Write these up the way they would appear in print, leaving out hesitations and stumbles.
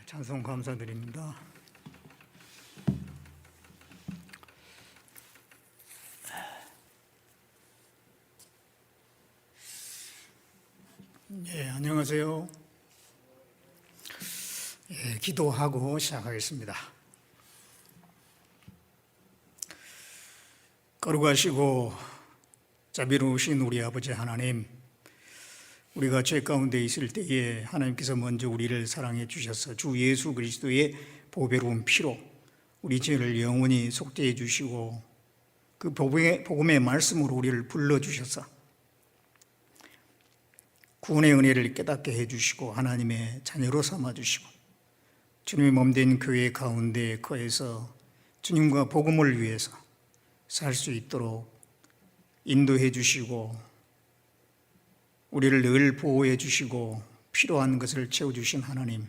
찬송 감사드립니다. 안녕하세요. 기도하고 시작하겠습니다. 거룩하시고 자비로우신 우리 아버지 하나님, 우리가 죄 가운데 있을 때에 하나님께서 먼저 우리를 사랑해 주셔서 주 예수 그리스도의 보배로운 피로 우리 죄를 영원히 속죄해 주시고 그 복음의 말씀으로 우리를 불러주셔서 구원의 은혜를 깨닫게 해주시고 하나님의 자녀로 삼아주시고 주님의 몸된 교회 가운데 거해서 주님과 복음을 위해서 살 수 있도록 인도해 주시고 우리를 늘 보호해 주시고 필요한 것을 채워주신 하나님,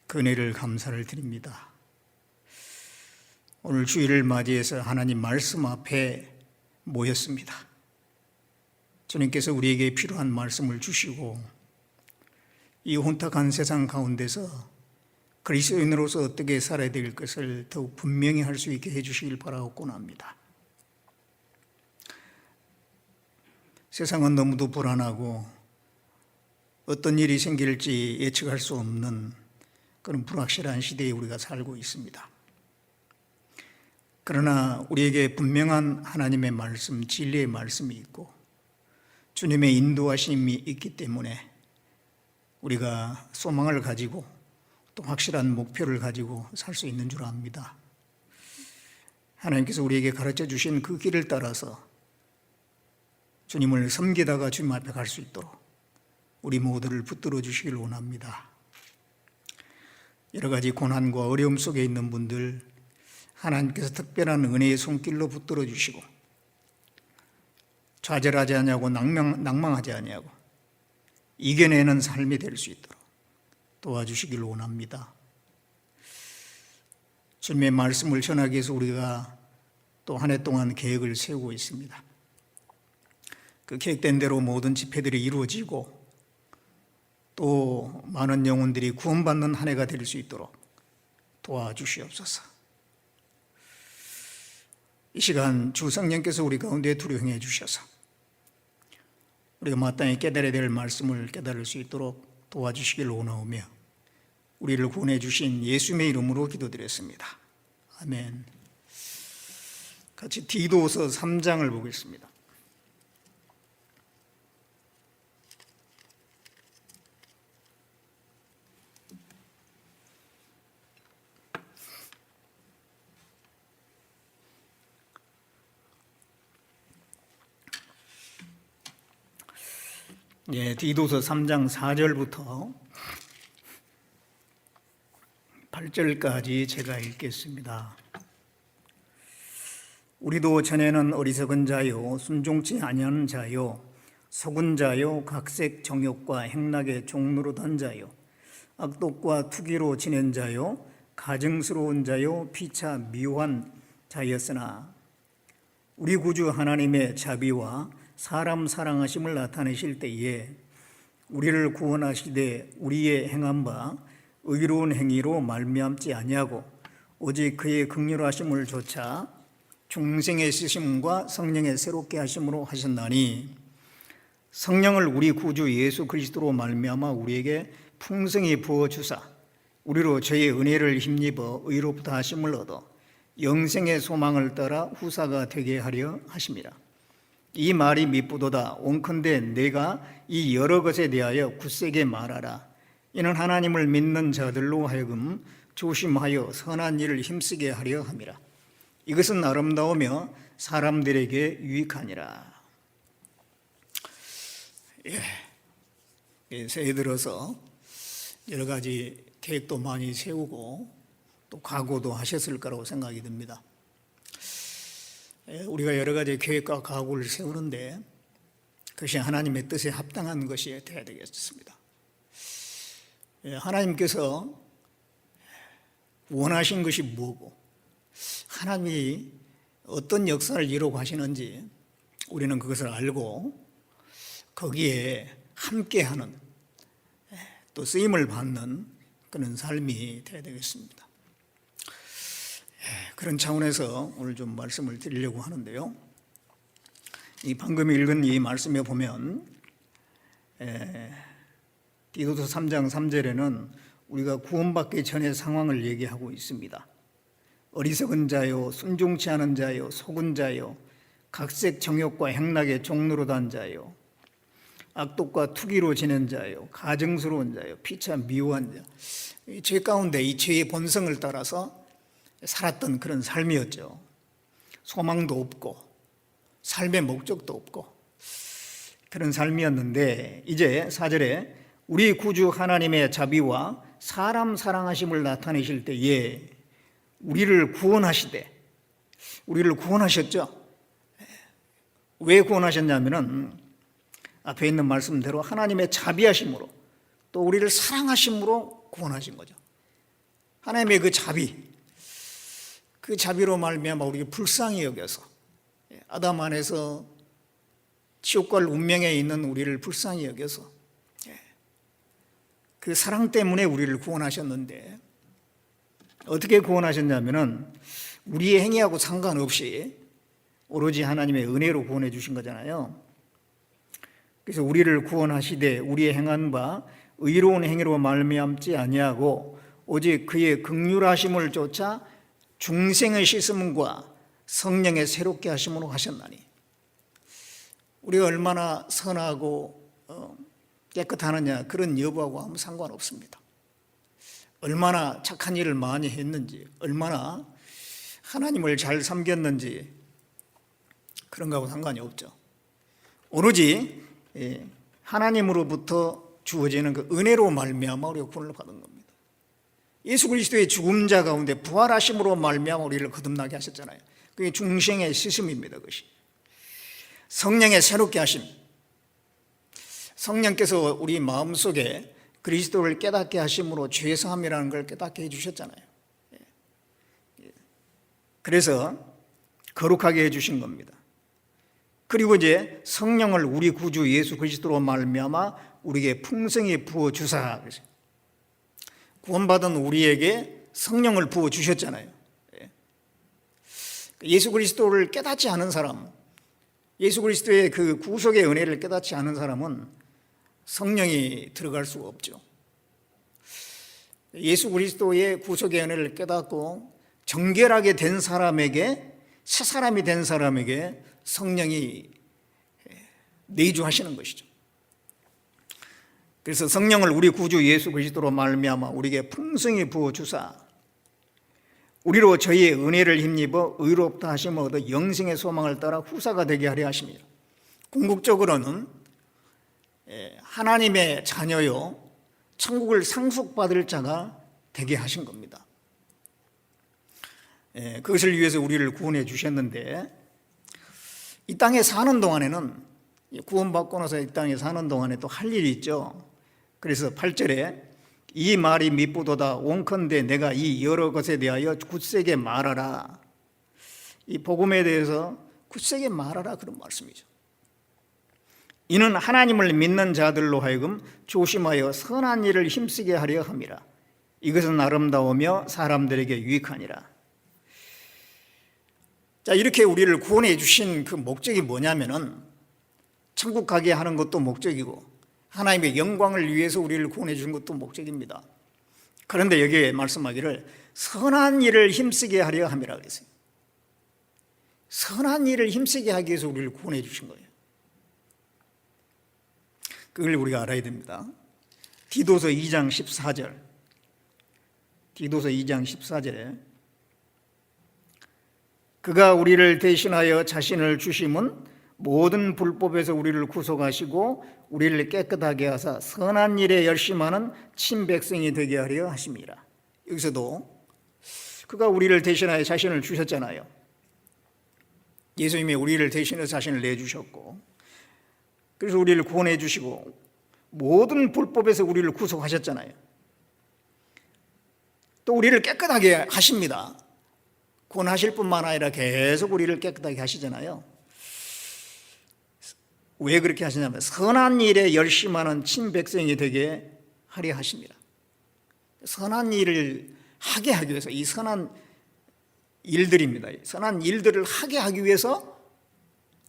그 은혜를 감사를 드립니다. 오늘 주일을 맞이해서 하나님 말씀 앞에 모였습니다. 주님께서 우리에게 필요한 말씀을 주시고 이 혼탁한 세상 가운데서 그리스도인으로서 어떻게 살아야 될 것을 더욱 분명히 할 수 있게 해주시길 바라옵곤 합니다. 세상은 너무도 불안하고 어떤 일이 생길지 예측할 수 없는 그런 불확실한 시대에 우리가 살고 있습니다. 그러나 우리에게 분명한 하나님의 말씀, 진리의 말씀이 있고 주님의 인도하심이 있기 때문에 우리가 소망을 가지고 또 확실한 목표를 가지고 살 수 있는 줄 압니다. 하나님께서 우리에게 가르쳐 주신 그 길을 따라서 주님을 섬기다가 주님 앞에 갈 수 있도록 우리 모두를 붙들어 주시길 원합니다. 여러 가지 고난과 어려움 속에 있는 분들, 하나님께서 특별한 은혜의 손길로 붙들어 주시고 좌절하지 아니하고 낭망하지 아니하고 이겨내는 삶이 될 수 있도록 도와주시길 원합니다. 주님의 말씀을 전하기 위해서 우리가 또 한 해 동안 계획을 세우고 있습니다. 그 계획된 대로 모든 집회들이 이루어지고 또 많은 영혼들이 구원받는 한 해가 될 수 있도록 도와주시옵소서. 이 시간 주 성령께서 우리 가운데 투령해 주셔서 우리가 마땅히 깨달아야 될 말씀을 깨달을 수 있도록 도와주시길 원하오며 우리를 구원해 주신 예수님의 이름으로 기도드렸습니다. 아멘. 같이 디도서 3장을 보겠습니다. 디도서 3장 4절부터 8절까지 제가 읽겠습니다. 우리도 전에는 어리석은 자요 순종치 아니하는 자요 속은 자요 각색 정욕과 행락의 종노릇한 자요 악독과 투기로 지낸 자요 가증스러운 자요 피차 미워한 자였으나 우리 구주 하나님의 자비와 사람 사랑하심을 나타내실 때에 우리를 구원하시되 우리의 행한 바 의로운 행위로 말미암지 아니하고 오직 그의 긍휼하심을 조차 중생의 쓰심과 성령의 새롭게 하심으로 하셨나니 성령을 우리 구주 예수 그리스도로 말미암아 우리에게 풍성히 부어 주사 우리로 저의 은혜를 힘입어 의롭다 하심을 얻어 영생의 소망을 따라 후사가 되게 하려 하심이라. 이 말이 미쁘도다. 온컨대 내가 이 여러 것에 대하여 굳세게 말하라. 이는 하나님을 믿는 자들로 하여금 조심하여 선한 일을 힘쓰게 하려 함이라. 이것은 아름다우며 사람들에게 유익하니라. 새해 들어서 여러 가지 계획도 많이 세우고 또 각오도 하셨을 거라고 생각이 듭니다. 우리가 여러 가지 계획과 각오를 세우는데 그것이 하나님의 뜻에 합당한 것이 되어야 되겠습니다. 하나님께서 원하신 것이 뭐고 하나님이 어떤 역사를 이루고 하시는지 우리는 그것을 알고 거기에 함께하는 또 쓰임을 받는 그런 삶이 되어야 되겠습니다. 그런 차원에서 오늘 좀 말씀을 드리려고 하는데요. 이 방금 읽은 이 말씀에 보면 디도서 3장 3절에는 우리가 구원받기 전의 상황을 얘기하고 있습니다. 어리석은 자요, 순종치 않은 자요, 속은 자요, 각색 정욕과 행락의 종노릇한 자요, 악독과 투기로 지낸 자요, 가증스러운 자요, 피차 미워한 자. 이 죄 가운데 이 죄의 본성을 따라서 살았던 그런 삶이었죠. 소망도 없고 삶의 목적도 없고 그런 삶이었는데, 이제 4절에 우리 구주 하나님의 자비와 사람 사랑하심을 나타내실 때에 우리를 구원하시되, 우리를 구원하셨죠. 왜 구원하셨냐면은 앞에 있는 말씀대로 하나님의 자비하심으로, 또 우리를 사랑하심으로 구원하신 거죠. 하나님의 그 자비, 그 자비로 말미암아 우리가 불쌍히 여겨서, 아담 안에서 지옥 갈 운명에 있는 우리를 불쌍히 여겨서 그 사랑 때문에 우리를 구원하셨는데, 어떻게 구원하셨냐면은 우리의 행위하고 상관없이 오로지 하나님의 은혜로 구원해 주신 거잖아요. 그래서 우리를 구원하시되 우리의 행한 바 의로운 행위로 말미암지 아니하고 오직 그의 긍휼하심을 쫓아 중생의 씻음과 성령의 새롭게 하심으로 하셨나니, 우리가 얼마나 선하고 깨끗하느냐 그런 여부하고 아무 상관없습니다. 얼마나 착한 일을 많이 했는지, 얼마나 하나님을 잘 섬겼는지 그런 거하고 상관이 없죠. 오로지 하나님으로부터 주어지는 그 은혜로 말미암아 우리가 구원을 받은 겁니다. 예수 그리스도의 죽음자 가운데 부활하심으로 말미암아 우리를 거듭나게 하셨잖아요. 그게 중생의 씻음입니다. 그것이 성령의 새롭게 하심. 성령께서 우리 마음속에 그리스도를 깨닫게 하심으로 죄사함이라는 걸 깨닫게 해주셨잖아요. 그래서 거룩하게 해주신 겁니다. 그리고 이제 성령을 우리 구주 예수 그리스도로 말미암아 우리에게 풍성히 부어주사, 구원받은 우리에게 성령을 부어주셨잖아요. 예수 그리스도를 깨닫지 않은 사람, 예수 그리스도의 그 구속의 은혜를 깨닫지 않은 사람은 성령이 들어갈 수가 없죠. 예수 그리스도의 구속의 은혜를 깨닫고 정결하게 된 사람에게, 새 사람이 된 사람에게 성령이 내주하시는 것이죠. 그래서 성령을 우리 구주 예수 그리스도로 말미암아 우리에게 풍성히 부어주사 우리로 저희의 은혜를 힘입어 의롭다 하심을 얻어 영생의 소망을 따라 후사가 되게 하려 하십니다. 궁극적으로는 하나님의 자녀요, 천국을 상속받을 자가 되게 하신 겁니다. 그것을 위해서 우리를 구원해 주셨는데, 이 땅에 사는 동안에는, 구원받고 나서 이 땅에 사는 동안에 또 할 일이 있죠. 그래서 8절에 이 말이 미쁘도다 원컨대 내가 이 여러 것에 대하여 굳세게 말하라. 이 복음에 대해서 굳세게 말하라, 그런 말씀이죠. 이는 하나님을 믿는 자들로 하여금 조심하여 선한 일을 힘쓰게 하려 함이라. 이것은 아름다우며 사람들에게 유익하니라. 자, 이렇게 우리를 구원해 주신 그 목적이 뭐냐면은 천국 가게 하는 것도 목적이고 하나님의 영광을 위해서 우리를 구원해 주신 것도 목적입니다. 그런데 여기에 말씀하기를 선한 일을 힘쓰게 하려 함이라 그랬어요. 선한 일을 힘쓰게 하기 위해서 우리를 구원해 주신 거예요. 그걸 우리가 알아야 됩니다. 디도서 2장 14절, 디도서 2장 14절에 그가 우리를 대신하여 자신을 주심은 모든 불법에서 우리를 구속하시고 우리를 깨끗하게 하사 선한 일에 열심하는 친백성이 되게 하려 하심이라. 여기서도 그가 우리를 대신하여 자신을 주셨잖아요. 예수님이 우리를 대신해서 자신을 내주셨고, 그래서 우리를 구원해 주시고 모든 불법에서 우리를 구속하셨잖아요. 또 우리를 깨끗하게 하십니다. 구원하실 뿐만 아니라 계속 우리를 깨끗하게 하시잖아요. 왜 그렇게 하시냐면 선한 일에 열심하는 친백성이 되게 하려 하십니다. 선한 일을 하게 하기 위해서, 이 선한 일들입니다. 선한 일들을 하게 하기 위해서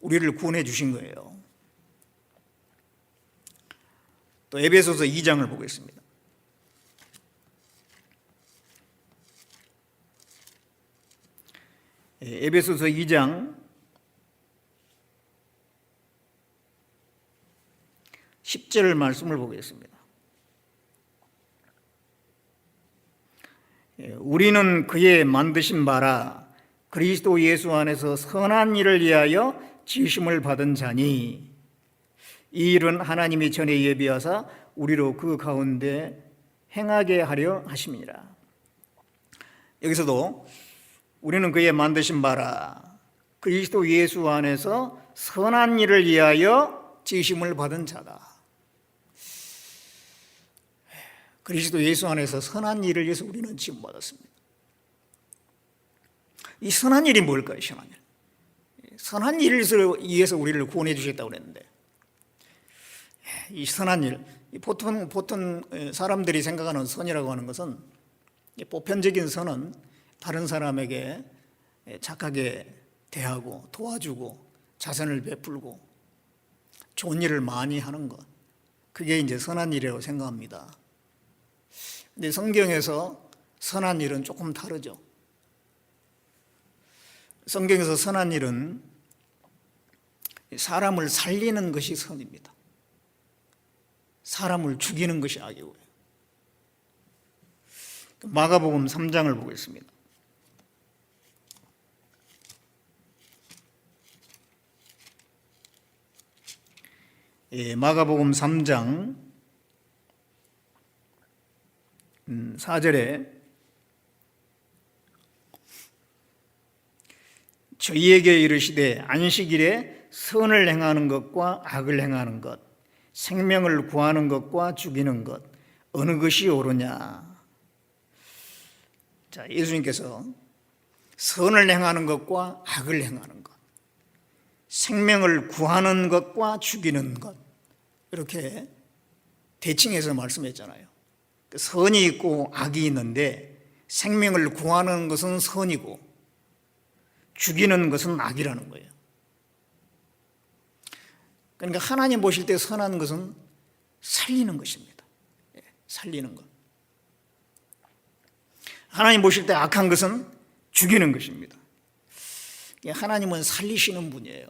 우리를 구원해 주신 거예요. 또 에베소서 2장을 보겠습니다. 에베소서 2장 10절 말씀을 보겠습니다. 우리는 그의 만드신 바라 그리스도 예수 안에서 선한 일을 위하여 지으심을 받은 자니, 이 일은 하나님이 전에 예비하사 우리로 그 가운데 행하게 하려 하심이니라. 여기서도 우리는 그의 만드신 바라 그리스도 예수 안에서 선한 일을 위하여 지으심을 받은 자다. 그리스도 예수 안에서 선한 일을 위해서 우리는 지음받았습니다. 이 선한 일이 뭘까요? 선한 일. 선한 일을 위해서 우리를 구원해 주셨다고 그랬는데, 이 선한 일, 보통 사람들이 생각하는 선이라고 하는 것은, 보편적인 선은 다른 사람에게 착하게 대하고 도와주고 자선을 베풀고 좋은 일을 많이 하는 것, 그게 이제 선한 일이라고 생각합니다. 근데 성경에서 선한 일은 조금 다르죠. 성경에서 선한 일은 사람을 살리는 것이 선입니다. 사람을 죽이는 것이 악이고요. 마가복음 3장을 보겠습니다. 마가복음 3장 4절에 저희에게 이르시되 안식일에 선을 행하는 것과 악을 행하는 것, 생명을 구하는 것과 죽이는 것, 어느 것이 옳으냐. 자, 예수님께서 선을 행하는 것과 악을 행하는 것, 생명을 구하는 것과 죽이는 것, 이렇게 대칭해서 말씀했잖아요. 선이 있고 악이 있는데 생명을 구하는 것은 선이고 죽이는 것은 악이라는 거예요. 그러니까 하나님 보실 때 선한 것은 살리는 것입니다. 살리는 것. 하나님 보실 때 악한 것은 죽이는 것입니다. 하나님은 살리시는 분이에요.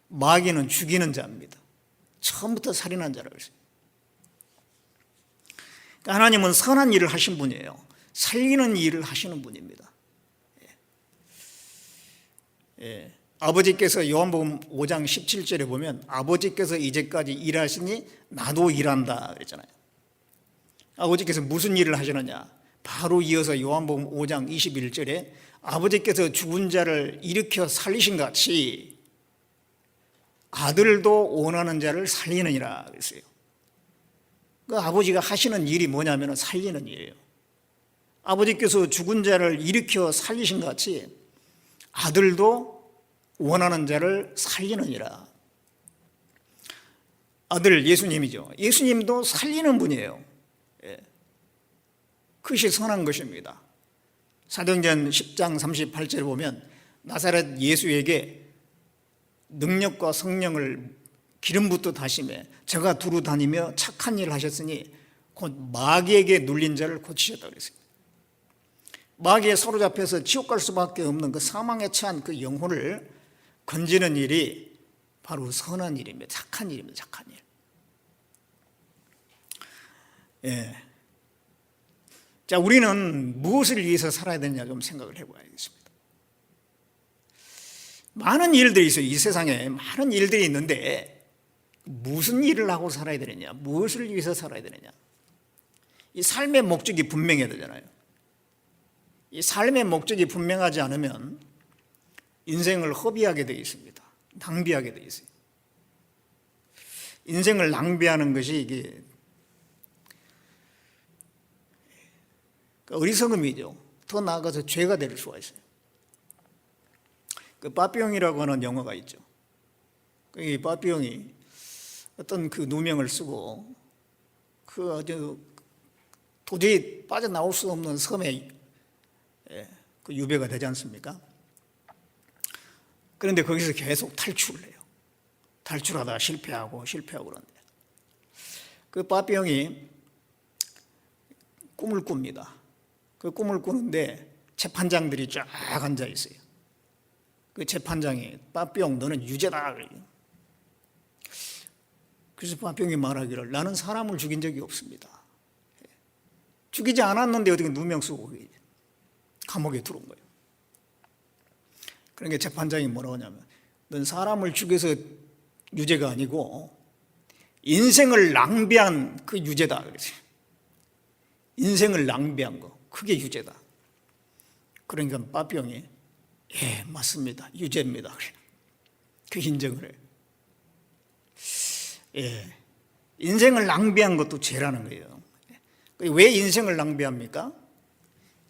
마귀는 죽이는 자입니다. 처음부터 살인한 자라고 했어요. 하나님은 선한 일을 하신 분이에요. 살리는 일을 하시는 분입니다. 아버지께서 요한복음 5장 17절에 보면 아버지께서 이제까지 일하시니 나도 일한다 그랬잖아요. 아버지께서 무슨 일을 하시느냐? 바로 이어서 요한복음 5장 21절에 아버지께서 죽은 자를 일으켜 살리신 같이 아들도 원하는 자를 살리느니라 그랬어요. 그 아버지가 하시는 일이 뭐냐면 살리는 일이에요. 아버지께서 죽은 자를 일으켜 살리신 같이 아들도 원하는 자를 살리느니라. 아들 예수님이죠. 예수님도 살리는 분이에요. 그것이 선한 것입니다. 사도행전 10장 38절에 보면 나사렛 예수에게 능력과 성령을 기름부터 다심에 저가 두루 다니며 착한 일을 하셨으니 곧 마귀에게 눌린 자를 고치셨다고 그랬어요. 마귀에 사로잡혀서 지옥 갈 수밖에 없는 그 사망에 처한 그 영혼을 건지는 일이 바로 선한 일입니다. 착한 일입니다. 착한 일. 자, 우리는 무엇을 위해서 살아야 되느냐 좀 생각을 해봐야겠습니다. 많은 일들이 있어요. 이 세상에 많은 일들이 있는데 무슨 일을 하고 살아야 되느냐, 무엇을 위해서 살아야 되느냐. 이 삶의 목적이 분명해야 되잖아요. 이 삶의 목적이 분명하지 않으면 인생을 허비하게 되어 있습니다. 낭비하게 되어 있어요. 인생을 낭비하는 것이 이게 어리석음이죠. 더 나아가서 죄가 될 수가 있어요. 그 빠삐용이라고 하는 영화가 있죠. 이 빠삐용이 어떤 그 누명을 쓰고 그 아주 도저히 빠져나올 수 없는 섬에 그 유배가 되지 않습니까? 그런데 거기서 계속 탈출을 해요. 탈출하다가 실패하고 그러는데 그 빠병이 꿈을 꿉니다. 그 꿈을 꾸는데 재판장들이 쫙 앉아 있어요. 그 재판장이 빠병 너는 유죄다. 그래서 빠병이 말하기를 나는 사람을 죽인 적이 없습니다. 죽이지 않았는데 어떻게 누명 쓰고 감옥에 들어온 거예요. 그러니까 재판장이 뭐라고 하냐면 넌 사람을 죽여서 유죄가 아니고 인생을 낭비한 그 유죄다 그랬어요. 인생을 낭비한 거 그게 유죄다. 그러니까 빠병이 예 맞습니다 유죄입니다. 그 인정을 해요. 예, 인생을 낭비한 것도 죄라는 거예요. 왜 인생을 낭비합니까?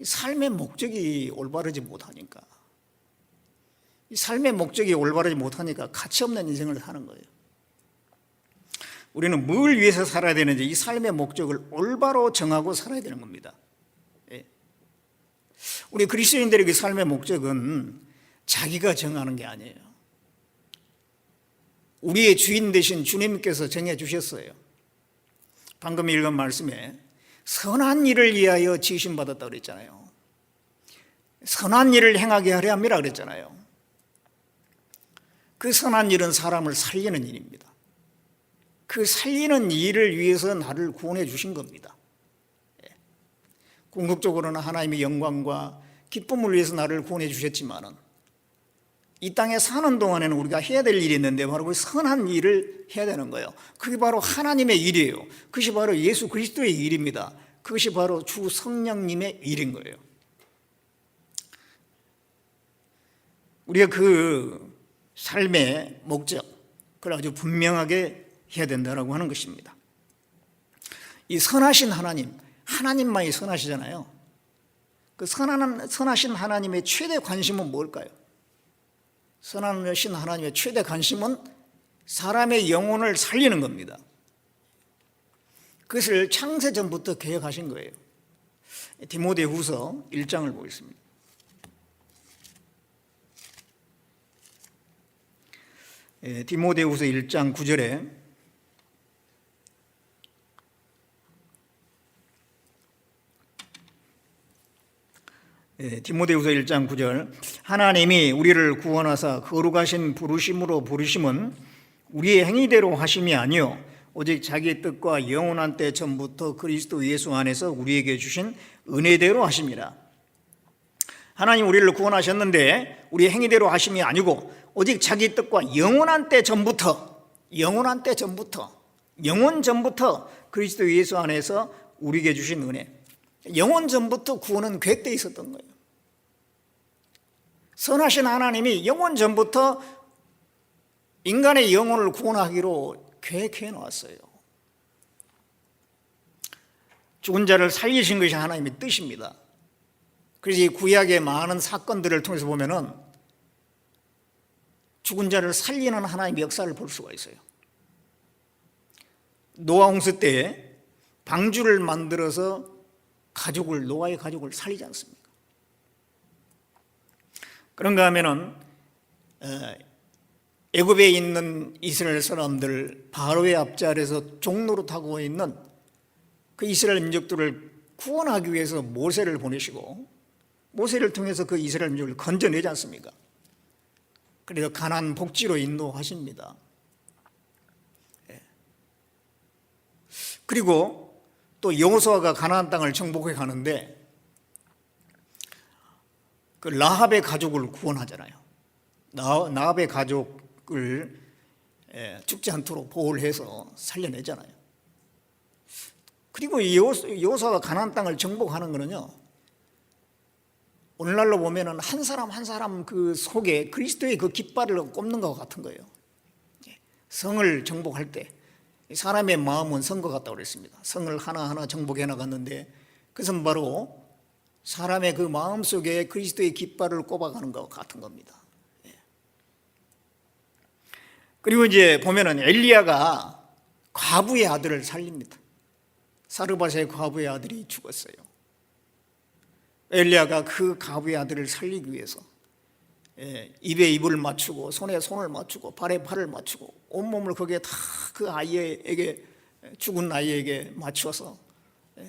삶의 목적이 올바르지 못하니까. 삶의 목적이 올바르지 못하니까 가치 없는 인생을 사는 거예요. 우리는 뭘 위해서 살아야 되는지 이 삶의 목적을 올바로 정하고 살아야 되는 겁니다. 우리 그리스도인들의 그 삶의 목적은 자기가 정하는 게 아니에요. 우리의 주인 되신 주님께서 정해 주셨어요. 방금 읽은 말씀에 선한 일을 위하여 지으심 받았다고 그랬잖아요. 선한 일을 행하게 하려 함이라 그랬잖아요. 그 선한 일은 사람을 살리는 일입니다. 그 살리는 일을 위해서 나를 구원해 주신 겁니다. 궁극적으로는 하나님의 영광과 기쁨을 위해서 나를 구원해 주셨지만은 이 땅에 사는 동안에는 우리가 해야 될 일이 있는데 바로 그 선한 일을 해야 되는 거예요. 그게 바로 하나님의 일이에요. 그것이 바로 예수 그리스도의 일입니다. 그것이 바로 주 성령님의 일인 거예요. 우리가 그 삶의 목적, 그걸 아주 분명하게 해야 된다고 하는 것입니다. 이 선하신 하나님, 하나님만이 선하시잖아요. 그 선하신 하나님의 최대 관심은 뭘까요? 선하신 하나님의 최대 관심은 사람의 영혼을 살리는 겁니다. 그것을 창세전부터 계획하신 거예요. 디모데후서 1장을 보겠습니다. 디모데후서 1장 9절에 디모데후서 1장 9절 하나님이 우리를 구원하사 거룩하신 부르심으로 부르심은 우리의 행위대로 하심이 아니요 오직 자기의 뜻과 영원한 때 전부터 그리스도 예수 안에서 우리에게 주신 은혜대로 하심이라. 하나님 우리를 구원하셨는데 우리의 행위대로 하심이 아니고 오직 자기 뜻과 영원 전부터 그리스도 예수 안에서 우리에게 주신 은혜. 영원 전부터 구원은 계획되어 있었던 거예요. 선하신 하나님이 영원 전부터 인간의 영혼을 구원하기로 계획해 놓았어요. 죽은 자를 살리신 것이 하나님의 뜻입니다. 그래서 이 구약의 많은 사건들을 통해서 보면은 죽은 자를 살리는 하나님의 역사를 볼 수가 있어요. 노아 홍수 때 방주를 만들어서 노아의 가족을 살리지 않습니까? 그런가 하면은 애굽에 있는 이스라엘 사람들 바로의 앞자리에서 종노릇하고 있는 그 이스라엘 민족들을 구원하기 위해서 모세를 보내시고 모세를 통해서 그 이스라엘 민족을 건져내지 않습니까? 그래서 가나안 복지로 인도하십니다. 그리고 또 여호수아가 가나안 땅을 정복해 가는데 그 라합의 가족을 구원하잖아요. 라합의 가족을 죽지 않도록 보호를 해서 살려내잖아요. 그리고 여호수아가 가나안 땅을 정복하는 거는요, 오늘날로 보면은 한 사람 한 사람 그 속에 그리스도의 그 깃발을 꼽는 것과 같은 거예요. 성을 정복할 때 사람의 마음은 성과 같다고 그랬습니다. 성을 하나하나 정복해 나갔는데 그것은 바로 사람의 그 마음 속에 그리스도의 깃발을 꼽아가는 것과 같은 겁니다. 그리고 이제 보면은 엘리야가 과부의 아들을 살립니다. 사르밧의 과부의 아들이 죽었어요. 엘리야가 그 과부의 아들을 살리기 위해서 입에 입을 맞추고 손에 손을 맞추고 발에 발을 맞추고 온몸을 거기에 다 그 아이에게, 죽은 아이에게 맞춰서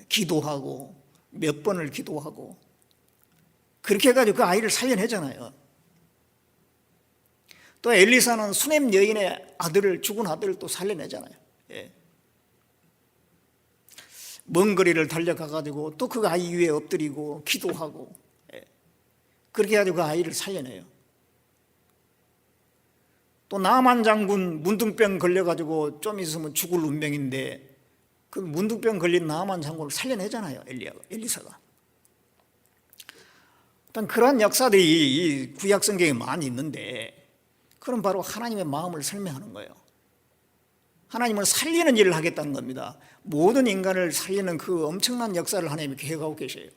기도하고 몇 번을 기도하고 그렇게 해가지고 그 아이를 살려내잖아요. 또 엘리사는 수넴 여인의 아들을, 죽은 아들을 또 살려내잖아요. 먼 거리를 달려가가지고 또 그 아이 위에 엎드리고 기도하고 그렇게 해가지고 그 아이를 살려내요. 또 나만 장군 문둥병 걸려가지고 좀 있으면 죽을 운명인데 그 문둥병 걸린 나만 장군을 살려내잖아요. 엘리사가. 일단 그러한 역사들이 이 구약 성경에 많이 있는데 그건 바로 하나님의 마음을 설명하는 거예요. 하나님은 살리는 일을 하겠다는 겁니다. 모든 인간을 살리는 그 엄청난 역사를 하나님이 계획하고 계셔요.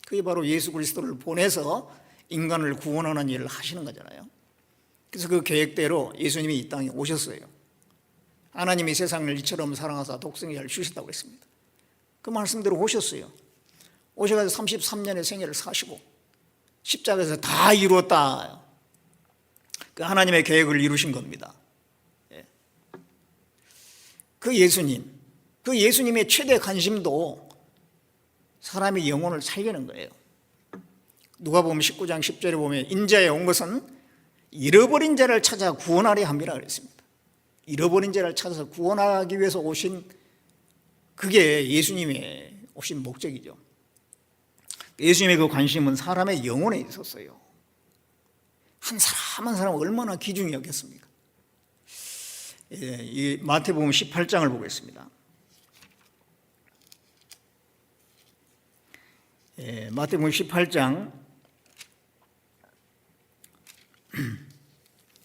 그게 바로 예수 그리스도를 보내서 인간을 구원하는 일을 하시는 거잖아요. 그래서 그 계획대로 예수님이 이 땅에 오셨어요. 하나님이 세상을 이처럼 사랑하사 독생자를 주셨다고 했습니다. 그 말씀대로 오셨어요. 오셔가지고 33년의 생애를 사시고 십자가에서 다 이루었다. 그 하나님의 계획을 이루신 겁니다. 그 예수님의 최대 관심도 사람의 영혼을 살리는 거예요. 누가복음 19장 10절에 보면 인자에 온 것은 잃어버린 자를 찾아 구원하려 함이라 그랬습니다. 잃어버린 자를 찾아서 구원하기 위해서 오신, 그게 예수님의 오신 목적이죠. 예수님의 그 관심은 사람의 영혼에 있었어요. 한 사람 한 사람 얼마나 귀중히 여겼습니까? 이 마태복음 18장을 보겠습니다. 마태복음 18장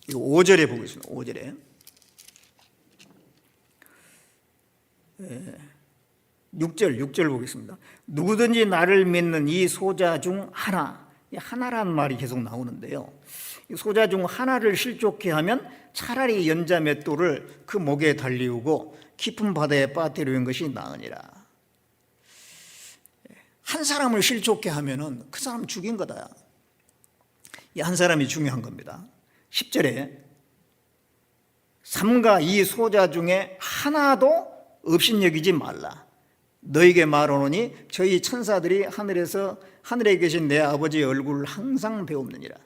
5절에 보겠습니다. 5절에 6절 보겠습니다. 누구든지 나를 믿는 이 소자 중 하나라는 말이 계속 나오는데요. 이 소자 중 하나를 실족해 하면 차라리 연자 맷돌을 그 목에 달리우고 깊은 바다에 빠뜨리는 것이 나으니라. 한 사람을 실족해 하면은 그 사람 죽인 거다. 이 한 사람이 중요한 겁니다. 10절에 삼가 이 소자 중에 하나도 업신여기지 말라. 너에게 말하노니 저희 천사들이 하늘에 계신 내 아버지의 얼굴을 항상 배웁느니라.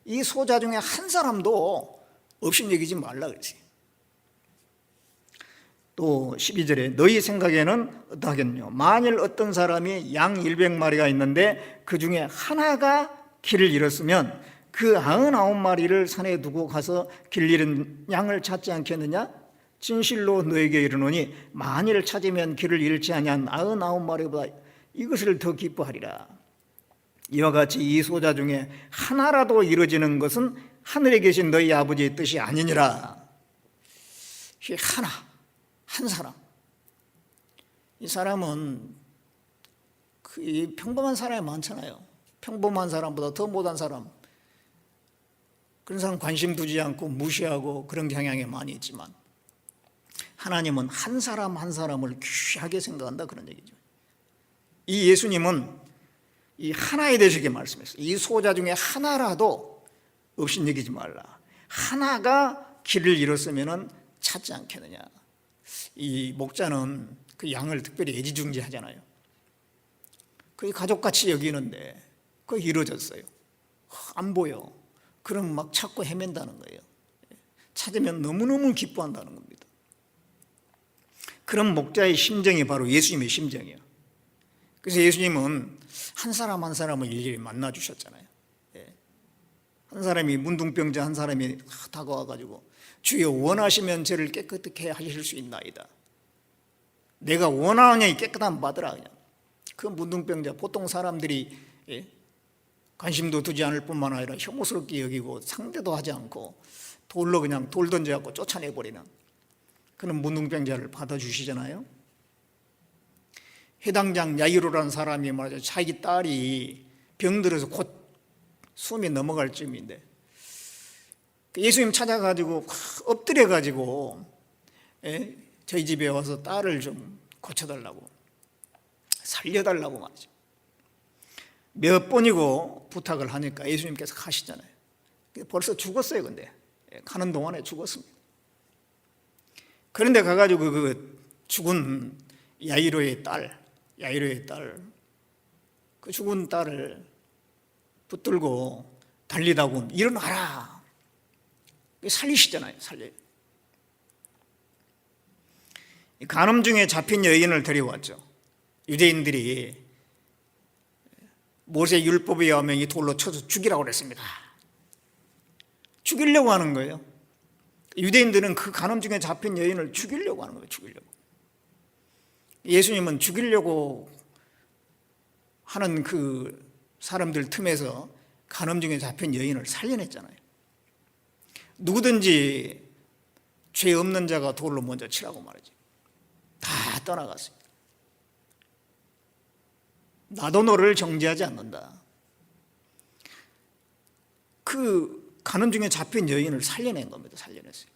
이 소자 중에 한 사람도 업신여기지 말라 그랬어요. 또 12절에 너희 생각에는 어떠하겠뇨? 만일 어떤 사람이 양 100마리가 있는데 그 중에 하나가 길을 잃었으면 그 99마리를 산에 두고 가서 길 잃은 양을 찾지 않겠느냐? 진실로 너에게 이르노니 만일 찾으면 길을 잃지 아니한 99마리보다 이것을 더 기뻐하리라. 이와 같이 이 소자 중에 하나라도 이루어지는 것은 하늘에 계신 너희 아버지의 뜻이 아니니라. 이 한 사람. 이 사람은 평범한 사람이 많잖아요. 평범한 사람보다 더 못한 사람, 그런 사람 관심 두지 않고 무시하고 그런 경향이 많이 있지만 하나님은 한 사람 한 사람을 귀하게 생각한다, 그런 얘기죠. 이 예수님은 이 하나에 대해서 이렇게 말씀했어요. 이 소자 중에 하나라도 업신여기지 말라. 하나가 길을 잃었으면 찾지 않겠느냐. 이 목자는 그 양을 특별히 애지중지하잖아요. 거의 가족같이 여기는데 그거 이루어졌어요. 안 보여. 그럼 막 찾고 헤맨다는 거예요. 찾으면 너무너무 기뻐한다는 겁니다. 그런 목자의 심정이 바로 예수님의 심정이에요. 그래서 예수님은 한 사람 한 사람을 일일이 만나 주셨잖아요. 한 사람이 문둥병자 한 사람이 다가와가지고 주여 원하시면 저를 깨끗하게 하실 수 있나이다. 내가 원하느니 깨끗함 받으라. 그냥 그 문둥병자, 보통 사람들이 관심도 두지 않을 뿐만 아니라 혐오스럽게 여기고 상대도 하지 않고 돌로 그냥 돌 던져갖고 쫓아내버리는 그런 문둥병자를 받아주시잖아요. 해당장 야이로라는 사람이 말이죠, 자기 딸이 병들어서 곧 숨이 넘어갈 쯤인데 예수님 찾아가지고 엎드려가지고 저희 집에 와서 딸을 좀 고쳐달라고 살려달라고 말이죠. 몇 번이고 부탁을 하니까 예수님께서 가시잖아요. 벌써 죽었어요. 근데 가는 동안에 죽었습니다. 그런데 가가지고 그 죽은 야이로의 딸, 그 죽은 딸을 붙들고 달리다고 일어나라. 살리시잖아요. 살려요. 간음 중에 잡힌 여인을 데려왔죠. 유대인들이 모세 율법에 의하면 이 돌로 쳐서 죽이라고 그랬습니다. 죽이려고 하는 거예요. 유대인들은 그 간음 중에 잡힌 여인을 죽이려고 하는 거예요. 죽이려고. 예수님은 죽이려고 하는 그 사람들 틈에서 간음 중에 잡힌 여인을 살려냈잖아요. 누구든지 죄 없는 자가 돌로 먼저 치라고 말하지. 다 떠나갔습니다. 나도 너를 정죄하지 않는다. 그 간음 중에 잡힌 여인을 살려낸 겁니다. 살려냈어요.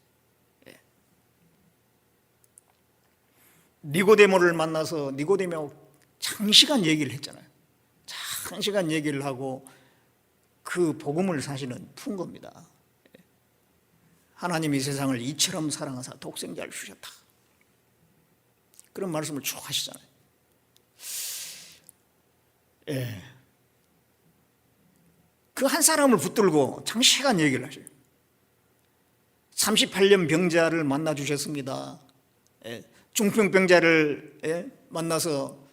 예. 니고데모를 만나서 니고데모하고 장시간 얘기를 했잖아요. 장시간 얘기를 하고 그 복음을 사실은 푼 겁니다. 하나님이 세상을 이처럼 사랑하사 독생자를 주셨다. 그런 말씀을 쭉 하시잖아요. 예. 그 한 사람을 붙들고 장시간 얘기를 하셔요. 38년 병자를 만나 주셨습니다. 예. 중풍병자를 만나서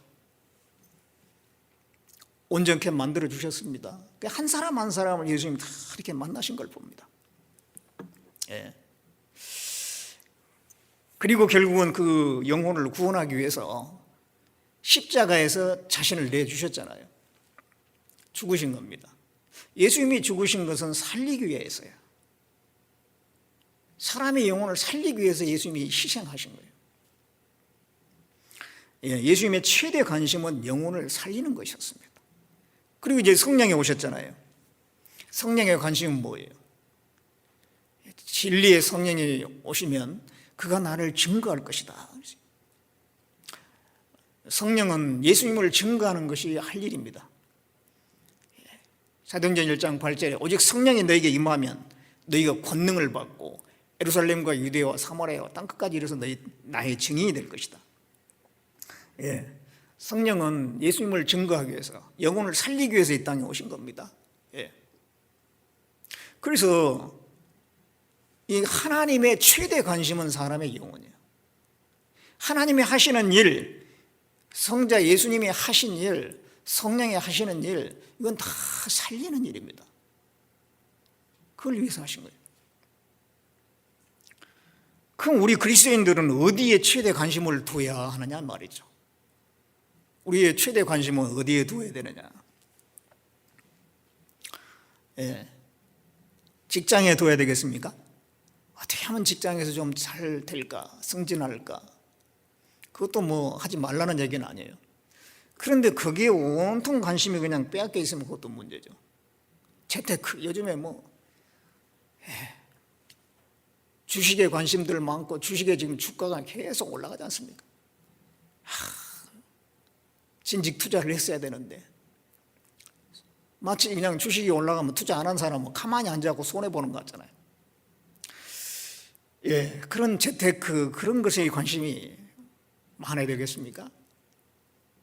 온전케 만들어 주셨습니다. 한 사람 한 사람을 예수님이 다 이렇게 만나신 걸 봅니다. 예. 그리고 결국은 그 영혼을 구원하기 위해서 십자가에서 자신을 내주셨잖아요. 죽으신 겁니다. 예수님이 죽으신 것은 살리기 위해서요. 사람의 영혼을 살리기 위해서 예수님이 희생하신 거예요. 예, 예수님의 최대 관심은 영혼을 살리는 것이었습니다. 그리고 이제 성령이 오셨잖아요. 성령의 관심은 뭐예요? 진리의 성령이 오시면 그가 나를 증거할 것이다. 성령은 예수님을 증거하는 것이 할 일입니다. 사도행전 1장 8절에 오직 성령이 너에게 임하면 너희가 권능을 받고 예루살렘과 유대와 사마리아와 땅끝까지 이르러서 너희 나의 증인이 될 것이다. 예, 성령은 예수님을 증거하기 위해서 영혼을 살리기 위해서 이 땅에 오신 겁니다. 예. 그래서 이 하나님의 최대 관심은 사람의 영혼이에요. 하나님이 하시는 일, 성자 예수님이 하신 일, 성령이 하시는 일, 이건 다 살리는 일입니다. 그걸 위해서 하신 거예요. 그럼 우리 그리스도인들은 어디에 최대 관심을 두어야 하느냐 말이죠. 우리의 최대 관심은 어디에 두어야 되느냐. 예. 직장에 둬야 되겠습니까? 어떻게 하면 직장에서 좀 잘 될까, 승진할까? 그것도 뭐 하지 말라는 얘기는 아니에요. 그런데 거기에 온통 관심이 그냥 빼앗겨 있으면 그것도 문제죠. 재테크, 요즘에 뭐 주식에 관심들 많고 주식에 지금 주가가 계속 올라가지 않습니까? 진즉 투자를 했어야 되는데 마치 그냥 주식이 올라가면 투자 안 한 사람은 가만히 앉아갖고 손해보는 것 같잖아요. 예, 그런 재테크, 그런 것에 관심이 많아야 되겠습니까?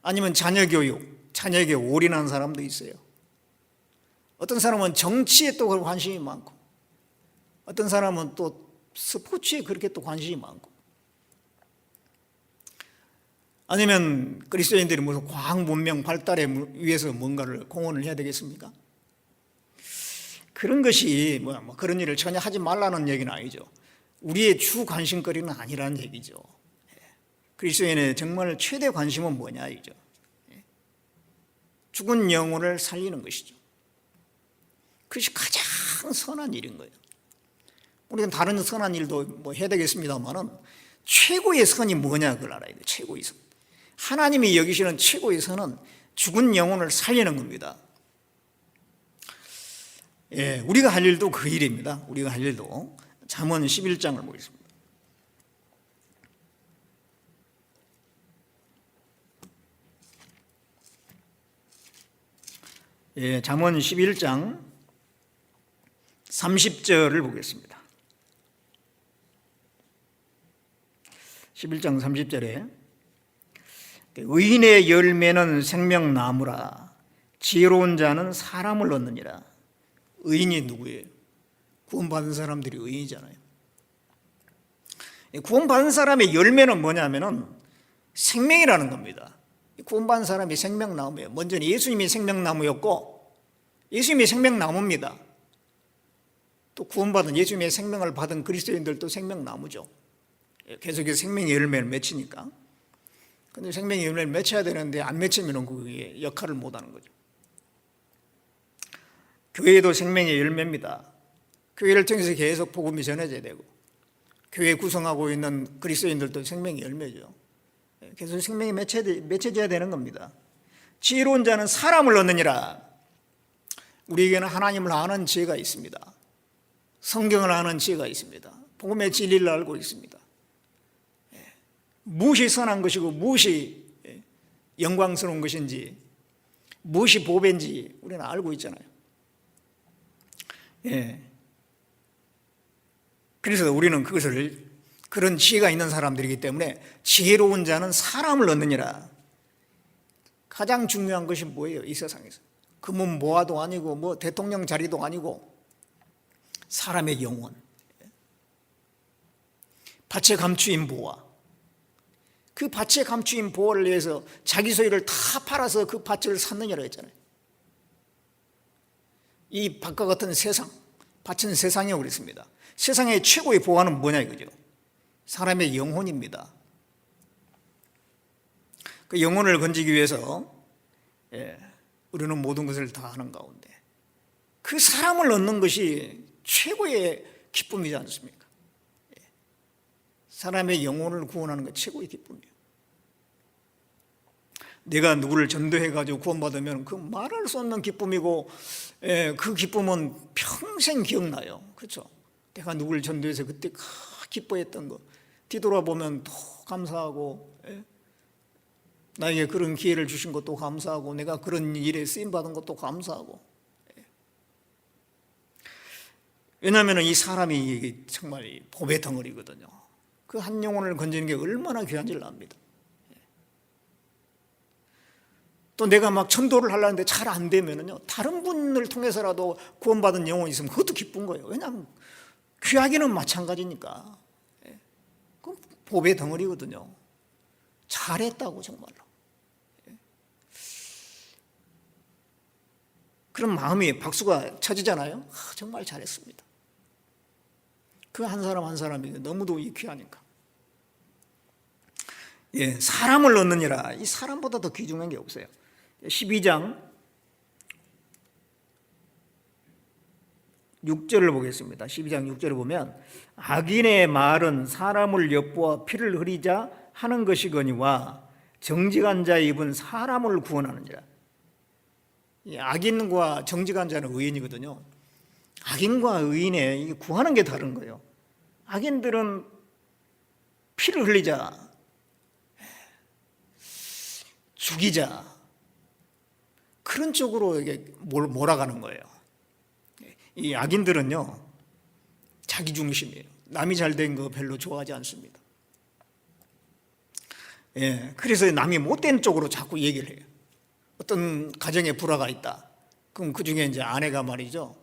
아니면 자녀 교육, 자녀에게 올인한 사람도 있어요. 어떤 사람은 정치에 또 관심이 많고 어떤 사람은 또 스포츠에 그렇게 또 관심이 많고 아니면 그리스도인들이 무슨 과학 문명 발달에 위해서 뭔가를 공헌을 해야 되겠습니까? 그런 것이 뭐 그런 일을 전혀 하지 말라는 얘기는 아니죠. 우리의 주 관심거리는 아니라는 얘기죠. 그리스도인의 정말 최대 관심은 뭐냐 이죠. 죽은 영혼을 살리는 것이죠. 그것이 가장 선한 일인 거예요. 우리는 다른 선한 일도 뭐 해야 되겠습니다만은 최고의 선이 뭐냐 그걸 알아야 돼요. 최고의 선. 하나님이 여기시는 최고의 선은 죽은 영혼을 살리는 겁니다. 예, 우리가 할 일도 그 일입니다. 우리가 할 일도 잠언 11장을 보겠습니다. 잠언 11장 30절을 보겠습니다. 11장 30절에 의인의 열매는 생명나무라 지혜로운 자는 사람을 얻느니라. 의인이 누구예요? 구원받은 사람들이 의인이잖아요. 구원받은 사람의 열매는 뭐냐면은 생명이라는 겁니다. 구원받은 사람이 생명나무예요. 먼저는 예수님이 생명나무였고 예수님이 생명나무입니다. 또 구원받은 예수님의 생명을 받은 그리스도인들도 생명나무죠. 계속해서 생명의 열매를 맺히니까. 근데 생명의 열매를 맺혀야 되는데 안 맺히면 그게 역할을 못하는 거죠. 교회도 생명의 열매입니다. 교회를 통해서 계속 복음이 전해져야 되고 교회 구성하고 있는 그리스도인들도 생명의 열매죠. 계속 생명이 맺혀져야 되는 겁니다. 지혜로운 자는 사람을 얻느니라. 우리에게는 하나님을 아는 지혜가 있습니다. 성경을 아는 지혜가 있습니다. 복음의 진리를 알고 있습니다. 무엇이 선한 것이고 무엇이 영광스러운 것인지 무엇이 보배인지 우리는 알고 있잖아요. 그래서 우리는 그런 지혜가 있는 사람들이기 때문에 지혜로운 자는 사람을 얻느니라. 가장 중요한 것이 뭐예요? 이 세상에서 금은 모아도 아니고 뭐 대통령 자리도 아니고 사람의 영혼, 밭에 감추인 보화. 그 밭에 감추인 보화를 위해서 자기 소유를 다 팔아서 그 밭을 샀느냐고 했잖아요. 이 밭과 같은 세상, 밭은 세상이라고 그랬습니다. 세상의 최고의 보화는 뭐냐 이거죠. 사람의 영혼입니다. 그 영혼을 건지기 위해서 우리는 모든 것을 다 하는 가운데 그 사람을 얻는 것이 최고의 기쁨이지 않습니까? 사람의 영혼을 구원하는 게 최고의 기쁨이에요. 내가 누구를 전도해가지고 구원받으면 그 말할 수 없는 기쁨이고 그 기쁨은 평생 기억나요. 그렇죠? 내가 누구를 전도해서 그때 기뻐했던 거 뒤돌아보면 더 감사하고 나에게 그런 기회를 주신 것도 감사하고 내가 그런 일에 쓰임받은 것도 감사하고. 왜냐하면 이 사람이 정말 보배 덩어리거든요. 그 한 영혼을 건지는 게 얼마나 귀한 줄 압니다. 또 내가 막 전도를 하려는데 잘 안 되면은요, 다른 분을 통해서라도 구원받은 영혼이 있으면 그것도 기쁜 거예요. 왜냐하면 귀하기는 마찬가지니까. 그 보배 덩어리거든요. 잘했다고 정말로. 그런 마음이 박수가 쳐지잖아요. 정말 잘했습니다. 그 한 사람 한 사람이 너무도 귀하니까. 사람을 얻느니라. 이 사람보다 더 귀중한 게 없어요. 12장 6절을 보겠습니다. 12장 6절을 보면 악인의 말은 사람을 엿보아 피를 흐리자 하는 것이거니와 정직한 자의 입은 사람을 구원하느니라. 악인과 정직한 자는 의인이거든요. 악인과 의인의 구하는 게 다른 거예요. 악인들은 피를 흘리자, 죽이자, 그런 쪽으로 몰아가는 거예요. 이 악인들은요, 자기 중심이에요. 남이 잘 된 거 별로 좋아하지 않습니다. 그래서 남이 못된 쪽으로 자꾸 얘기를 해요. 어떤 가정에 불화가 있다. 그럼 그 중에 이제 아내가 말이죠.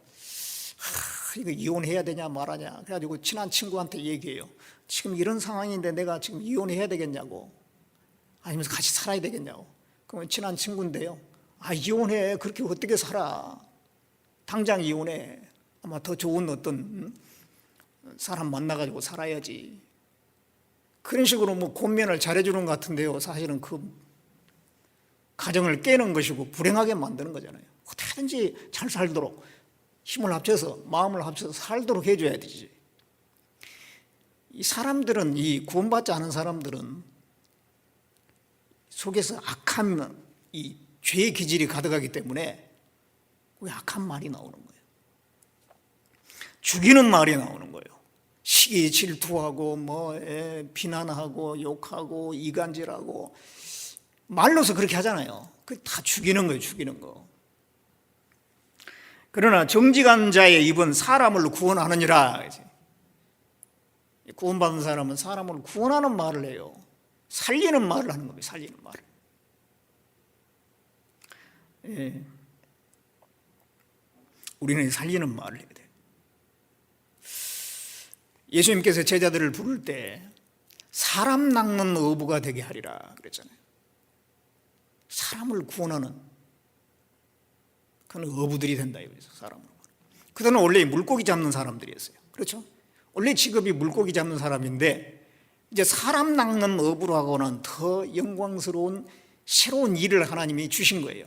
이거 이혼해야 되냐 말하냐. 그래가지고 친한 친구한테 얘기해요. 지금 이런 상황인데 내가 지금 이혼해야 되겠냐고. 아니면 같이 살아야 되겠냐고. 그러면 친한 친구인데요. 이혼해. 그렇게 어떻게 살아. 당장 이혼해. 아마 더 좋은 어떤 사람 만나가지고 살아야지. 그런 식으로 뭐 권면을 잘해주는 것 같은데요. 사실은 그 가정을 깨는 것이고 불행하게 만드는 거잖아요. 어떻게든지 잘 살도록 힘을 합쳐서 마음을 합쳐서 살도록 해줘야 되지. 이 사람들은, 이 구원받지 않은 사람들은 속에서 악한 이 죄의 기질이 가득하기 때문에 그 악한 말이 나오는 거예요. 죽이는 말이 나오는 거예요. 시기 질투하고 비난하고 욕하고 이간질하고 말로서 그렇게 하잖아요. 그 다 죽이는 거예요. 죽이는 거. 그러나 정직한 자의 입은 사람을 구원하느니라. 구원받은 사람은 사람을 구원하는 말을 해요. 살리는 말을 하는 겁니다. 살리는 말을. 예. 우리는 살리는 말을 해야 돼요. 예수님께서 제자들을 부를 때 사람 낚는 어부가 되게 하리라 그랬잖아요. 사람을 구원하는 그런 어부들이 된다 이거죠. 사람을. 그들은 원래 물고기 잡는 사람들이었어요. 그렇죠? 원래 직업이 물고기 잡는 사람인데 이제 사람 낚는 어부로 하고는 더 영광스러운 새로운 일을 하나님이 주신 거예요.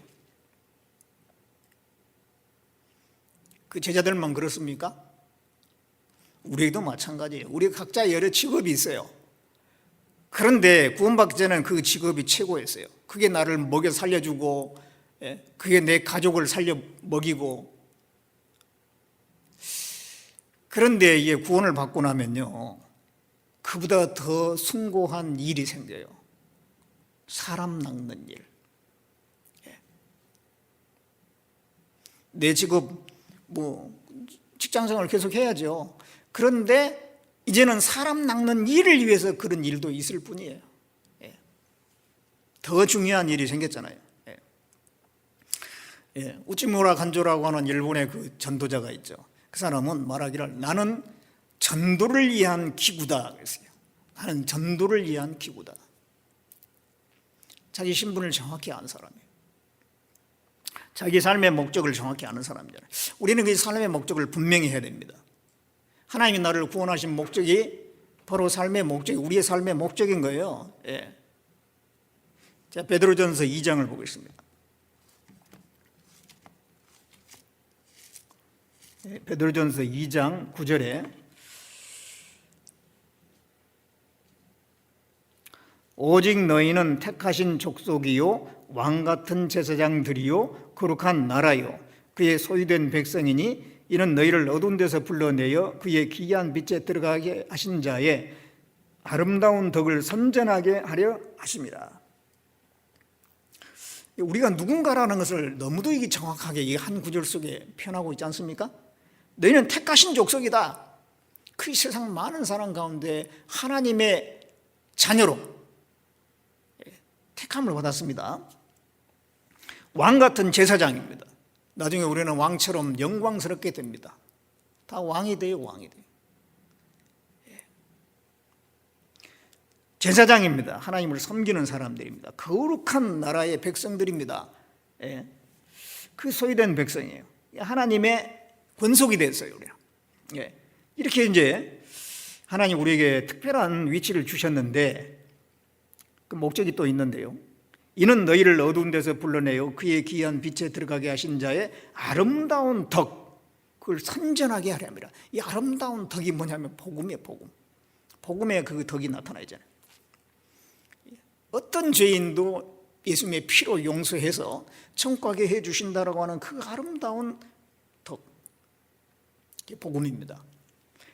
그 제자들만 그렇습니까? 우리에게도 마찬가지예요. 우리 각자 여러 직업이 있어요. 그런데 구원받기 전에는 그 직업이 최고였어요. 그게 나를 먹여 살려주고, 그게 내 가족을 살려 먹이고. 그런데 이게 구원을 받고 나면요, 그보다 더 숭고한 일이 생겨요. 사람 낚는 일. 내 직업, 직장생활을 계속 해야죠. 그런데 이제는 사람 낚는 일을 위해서 그런 일도 있을 뿐이에요. 더 중요한 일이 생겼잖아요. 우찌무라 간조라고 하는 일본의 그 전도자가 있죠. 그 사람은 말하기를 나는 전도를 위한 기구다 그랬어요. 나는 전도를 위한 기구다. 자기 신분을 정확히 아는 사람이에요. 자기 삶의 목적을 정확히 아는 사람이잖아요. 우리는 그 삶의 목적을 분명히 해야 됩니다. 하나님이 나를 구원하신 목적이 바로 삶의 목적이 우리의 삶의 목적인 거예요. 자, 베드로전서 2장을 보겠습니다. 베드로전서 2장 9절에 오직 너희는 택하신 족속이요 왕같은 제사장들이요 거룩한 나라요 그의 소유된 백성이니 이는 너희를 어두운 데서 불러내어 그의 기이한 빛에 들어가게 하신 자의 아름다운 덕을 선전하게 하려 하심이라. 우리가 누군가라는 것을 너무도 이게 정확하게 이 한 구절 속에 표현하고 있지 않습니까? 너희는 택하신 족속이다. 그 세상 많은 사람 가운데 하나님의 자녀로 택함을 받았습니다. 왕같은 제사장입니다. 나중에 우리는 왕처럼 영광스럽게 됩니다. 다 왕이 돼요. 왕이 돼요. 제사장입니다. 하나님을 섬기는 사람들입니다. 거룩한 나라의 백성들입니다. 그 소유된 백성이에요. 하나님의 권속이 됐어요. 우리가. 이렇게 이제 하나님 우리에게 특별한 위치를 주셨는데 그 목적이 또 있는데요. 이는 너희를 어두운 데서 불러내어 그의 기이한 빛에 들어가게 하신 자의 아름다운 덕, 그걸 선전하게 하려 합니다. 이 아름다운 덕이 뭐냐면 복음이에요. 복음의 그 덕이 나타나잖아요. 어떤 죄인도 예수님의 피로 용서해서 천국 가게 해주신다라고 하는 그 아름다운 덕, 이게 복음입니다.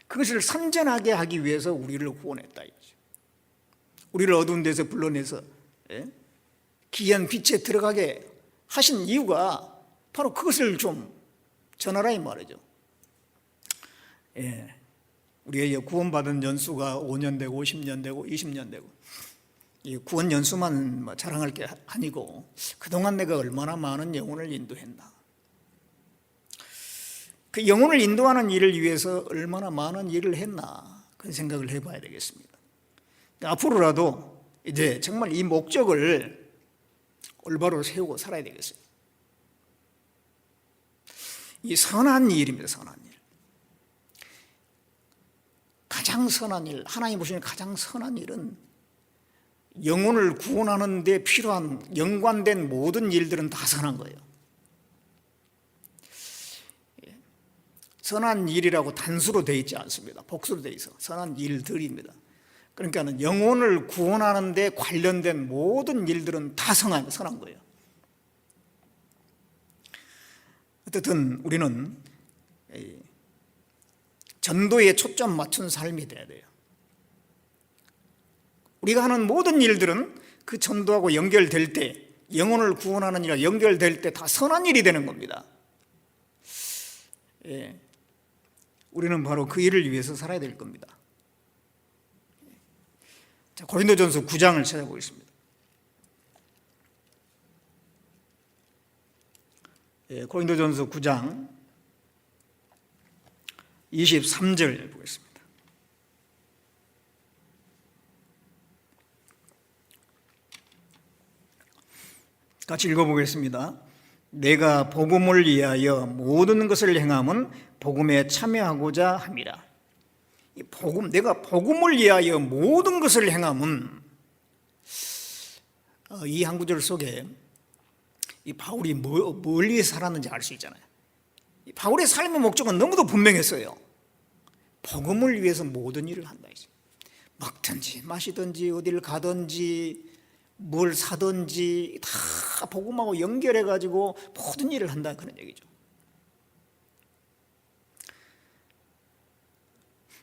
그것을 선전하게 하기 위해서 우리를 구원했다 이거죠. 우리를 어두운 데서 불러내서 기이한 빛에 들어가게 하신 이유가 바로 그것을 좀 전하라 이 말이죠. 우리가 구원받은 연수가 5년 되고 10년 되고 20년 되고 이 구원 연수만 자랑할 게 아니고 그동안 내가 얼마나 많은 영혼을 인도했나, 그 영혼을 인도하는 일을 위해서 얼마나 많은 일을 했나 그런 생각을 해봐야 되겠습니다. 앞으로라도 이제 정말 이 목적을 올바로 세우고 살아야 되겠어요. 이 선한 일입니다. 선한 일. 가장 선한 일, 하나님 보시는 가장 선한 일은 영혼을 구원하는 데 필요한 연관된 모든 일들은 다 선한 거예요. 선한 일이라고 단수로 되어 있지 않습니다. 복수로 되어 있어. 선한 일들입니다. 그러니까 영혼을 구원하는 데 관련된 모든 일들은 다 선한 거예요. 어쨌든 우리는 전도에 초점 맞춘 삶이 돼야 돼요. 우리가 하는 모든 일들은 그 전도하고 연결될 때, 영혼을 구원하는 일과 연결될 때 다 선한 일이 되는 겁니다. 예, 우리는 바로 그 일을 위해서 살아야 될 겁니다. 자, 고린도전서 9장을 찾아보겠습니다. 예, 고린도전서 9장 23절 보겠습니다. 같이 읽어보겠습니다. 내가 복음을 위하여 모든 것을 행함은 복음에 참여하고자 함이라. 이 복음, 내가 복음을 위하여 모든 것을 행함은, 이 한 구절 속에 이 바울이 뭘 위해 살았는지 알 수 있잖아요. 이 바울의 삶의 목적은 너무도 분명했어요. 복음을 위해서 모든 일을 한다. 먹든지 마시든지 어디를 가든지 뭘 사든지 다 복음하고 연결해가지고 모든 일을 한다, 그런 얘기죠.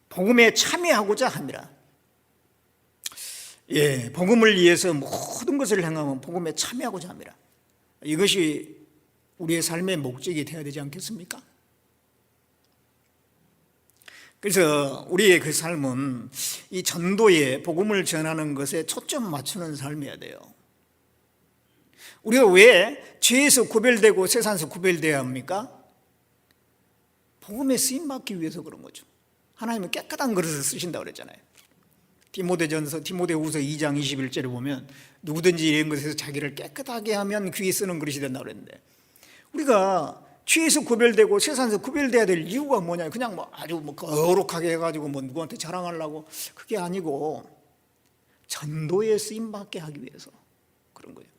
복음에 참여하고자 합니다. 예, 복음을 위해서 모든 것을 행하면 복음에 참여하고자 합니다. 이것이 우리의 삶의 목적이 되어야 되지 않겠습니까? 그래서 우리의 그 삶은 이 전도에 복음을 전하는 것에 초점 맞추는 삶이어야 돼요. 우리가 왜 죄에서 구별되고 세상에서 구별되어야 합니까? 복음에 쓰임받기 위해서 그런 거죠. 하나님은 깨끗한 그릇을 쓰신다고 그랬잖아요. 디모데후서 2장 21절에 보면 누구든지 이런 것에서 자기를 깨끗하게 하면 귀히 쓰는 그릇이 된다고 그랬는데, 우리가 죄에서 구별되고 세상에서 구별돼야 될 이유가 뭐냐? 그냥 아주 거룩하게 해가지고 누구한테 자랑하려고, 그게 아니고 전도에 쓰임받게 하기 위해서 그런 거예요.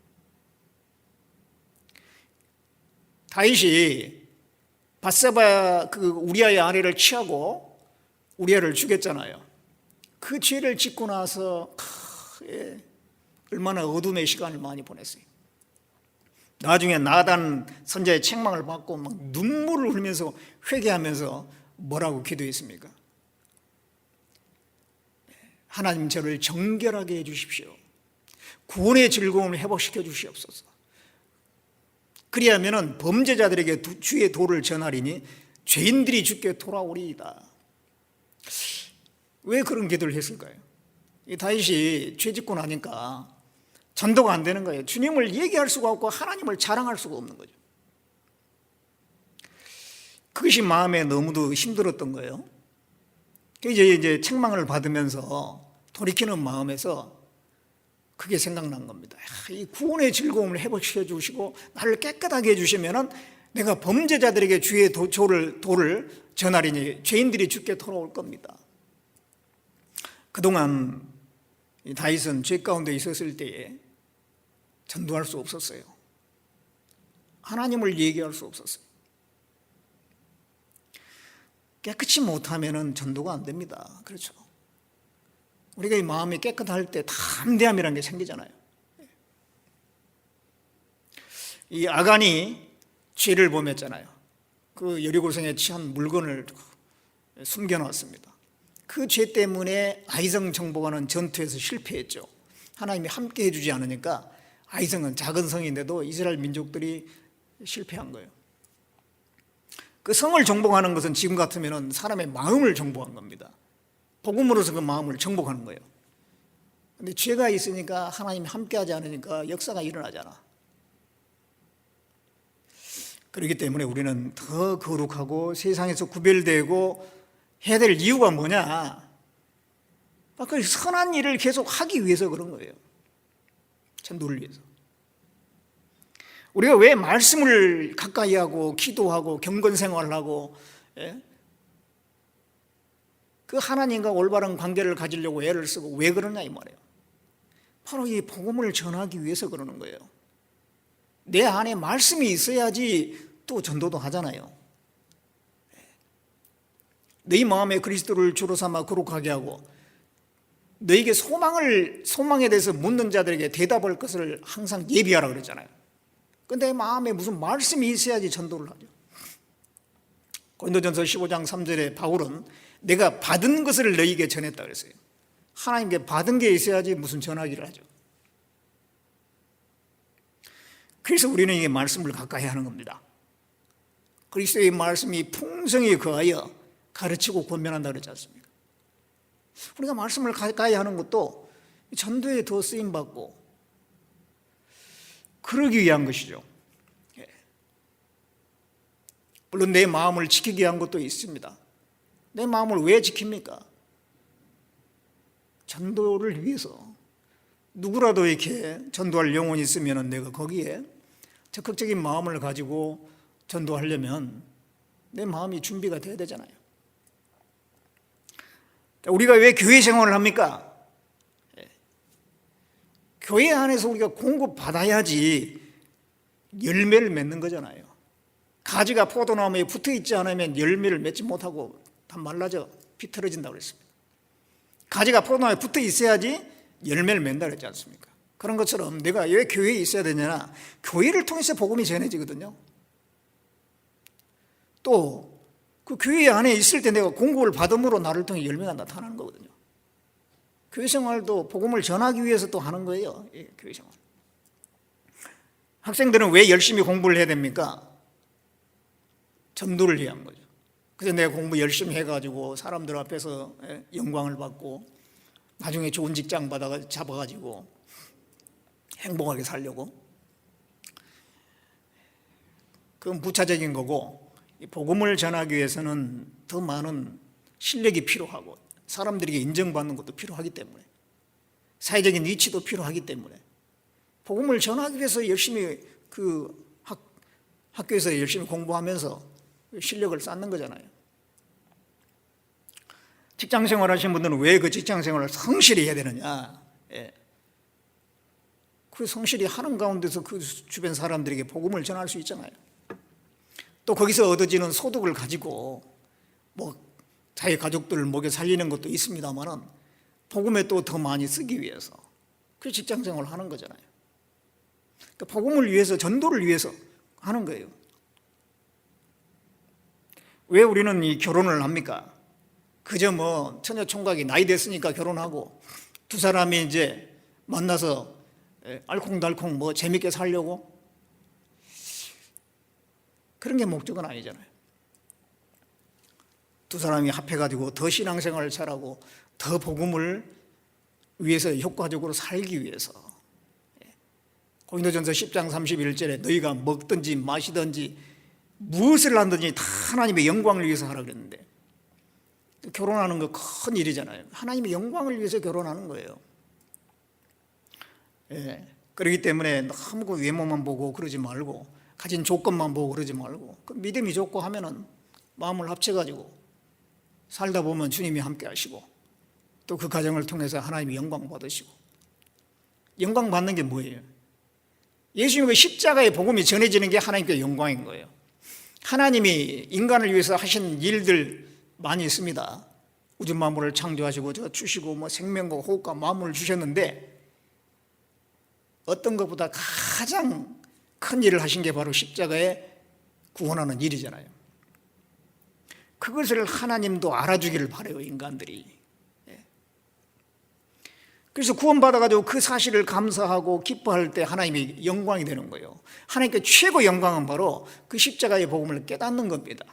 다윗이 밧세바 그 우리아의 아내를 취하고 우리아를 죽였잖아요. 그 죄를 짓고 나서 얼마나 어둠의 시간을 많이 보냈어요. 나중에 나단 선자의 책망을 받고 막 눈물을 흘리면서 회개하면서 뭐라고 기도했습니까? 하나님, 저를 정결하게 해주십시오. 구원의 즐거움을 회복시켜 주시옵소서. 그리하면 범죄자들에게 주의 도를 전하리니 죄인들이 주께 돌아오리이다. 왜 그런 기도를 했을까요? 이 다윗이 죄 짓고 나니까 전도가 안 되는 거예요. 주님을 얘기할 수가 없고 하나님을 자랑할 수가 없는 거죠. 그것이 마음에 너무도 힘들었던 거예요. 이제 책망을 받으면서 돌이키는 마음에서 그게 생각난 겁니다. 이 구원의 즐거움을 회복시켜 주시고 나를 깨끗하게 해주시면 내가 범죄자들에게 주의 도를 전하리니 죄인들이 주께 돌아올 겁니다. 그동안 다윗은 죄 가운데 있었을 때에 전도할 수 없었어요. 하나님을 얘기할 수 없었어요. 깨끗이 못하면 전도가 안 됩니다. 그렇죠? 우리가 이 마음이 깨끗할 때 담대함이라는 게 생기잖아요. 이 아간이 죄를 범했잖아요. 그 여리고성에 취한 물건을 숨겨놨습니다. 그 죄 때문에 아이성 정복하는 전투에서 실패했죠. 하나님이 함께 해주지 않으니까 아이성은 작은 성인데도 이스라엘 민족들이 실패한 거예요. 그 성을 정복하는 것은 지금 같으면 사람의 마음을 정복한 겁니다. 복음으로서 그 마음을 정복하는 거예요. 그런데 죄가 있으니까 하나님이 함께하지 않으니까 역사가 일어나잖아. 그렇기 때문에 우리는 더 거룩하고 세상에서 구별되고 해야 될 이유가 뭐냐? 그 선한 일을 계속 하기 위해서 그런 거예요. 전도를 위해서. 우리가 왜 말씀을 가까이 하고 기도하고 경건 생활을 하고 그 하나님과 올바른 관계를 가지려고 애를 쓰고 왜 그러냐 이 말이에요. 바로 이 복음을 전하기 위해서 그러는 거예요. 내 안에 말씀이 있어야지 또 전도도 하잖아요. 너희 마음에 그리스도를 주로 삼아 거룩하게 하고 너에게 소망에 대해서 묻는 자들에게 대답할 것을 항상 예비하라 그랬잖아요. 근데 마음에 무슨 말씀이 있어야지 전도를 하죠. 고린도전서 15장 3절에 바울은 내가 받은 것을 너희에게 전했다 그랬어요. 하나님께 받은 게 있어야지 무슨 전하기를 하죠. 그래서 우리는 이 말씀을 가까이 하는 겁니다. 그리스도의 말씀이 풍성히 거하여 가르치고 권면한다 그러지 않습니까? 우리가 말씀을 가까이 하는 것도 전도에 더 쓰임받고 그러기 위한 것이죠. 물론 내 마음을 지키기 위한 것도 있습니다. 내 마음을 왜 지킵니까? 전도를 위해서. 누구라도 이렇게 전도할 영혼이 있으면 내가 거기에 적극적인 마음을 가지고 전도하려면 내 마음이 준비가 돼야 되잖아요. 우리가 왜 교회 생활을 합니까? 교회 안에서 우리가 공급받아야지 열매를 맺는 거잖아요. 가지가 포도나무에 붙어 있지 않으면 열매를 맺지 못하고 다 말라져 비틀어진다고 그랬습니다. 가지가 포도나무에 붙어 있어야지 열매를 맺는다 그랬지 않습니까? 그런 것처럼 내가 왜 교회에 있어야 되냐나 교회를 통해서 복음이 전해지거든요. 또 그 교회 안에 있을 때 내가 공급을 받음으로 나를 통해 열매가 나타나는 거거든요. 교회 생활도 복음을 전하기 위해서 또 하는 거예요. 예, 교회 생활. 학생들은 왜 열심히 공부를 해야 됩니까? 전도를 위한 거죠. 그래서 내가 공부 열심히 해가지고 사람들 앞에서 영광을 받고 나중에 좋은 직장 잡아가지고 행복하게 살려고. 그건 부차적인 거고, 복음을 전하기 위해서는 더 많은 실력이 필요하고 사람들에게 인정받는 것도 필요하기 때문에, 사회적인 위치도 필요하기 때문에 복음을 전하기 위해서 열심히 학교에서 열심히 공부하면서 실력을 쌓는 거잖아요. 직장생활 하시는 분들은 왜 그 직장생활을 성실히 해야 되느냐? 그 성실히 하는 가운데서 그 주변 사람들에게 복음을 전할 수 있잖아요. 또 거기서 얻어지는 소득을 가지고 자기 가족들을 먹여 살리는 것도 있습니다만은 복음에 또 더 많이 쓰기 위해서 그 직장생활을 하는 거잖아요. 그러니까 복음을 위해서, 전도를 위해서 하는 거예요. 왜 우리는 이 결혼을 합니까? 그저 처녀 총각이 나이 됐으니까 결혼하고 두 사람이 이제 만나서 알콩달콩 재밌게 살려고, 그런 게 목적은 아니잖아요. 두 사람이 합해가지고 더 신앙생활을 잘하고 더 복음을 위해서 효과적으로 살기 위해서. 고린도전서 10장 31절에 너희가 먹든지 마시든지 무엇을 하든지 다 하나님의 영광을 위해서 하라 그랬는데, 결혼하는 거 큰 일이잖아요. 하나님의 영광을 위해서 결혼하는 거예요. 그렇기 때문에 너무 그 외모만 보고 그러지 말고, 가진 조건만 보고 그러지 말고, 그 믿음이 좋고 하면은 마음을 합쳐가지고 살다 보면 주님이 함께 하시고 또 그 가정을 통해서 하나님이 영광 받으시고. 영광 받는 게 뭐예요? 예수님의 십자가의 복음이 전해지는 게 하나님께 영광인 거예요. 하나님이 인간을 위해서 하신 일들 많이 있습니다. 우주 만물을 창조하시고 주시고 생명과 호흡과 마음을 주셨는데, 어떤 것보다 가장 큰 일을 하신 게 바로 십자가에 구원하는 일이잖아요. 그것을 하나님도 알아주기를 바라요, 인간들이. 그래서 구원받아가지고 그 사실을 감사하고 기뻐할 때 하나님이 영광이 되는 거예요. 하나님께 최고 영광은 바로 그 십자가의 복음을 깨닫는 겁니다.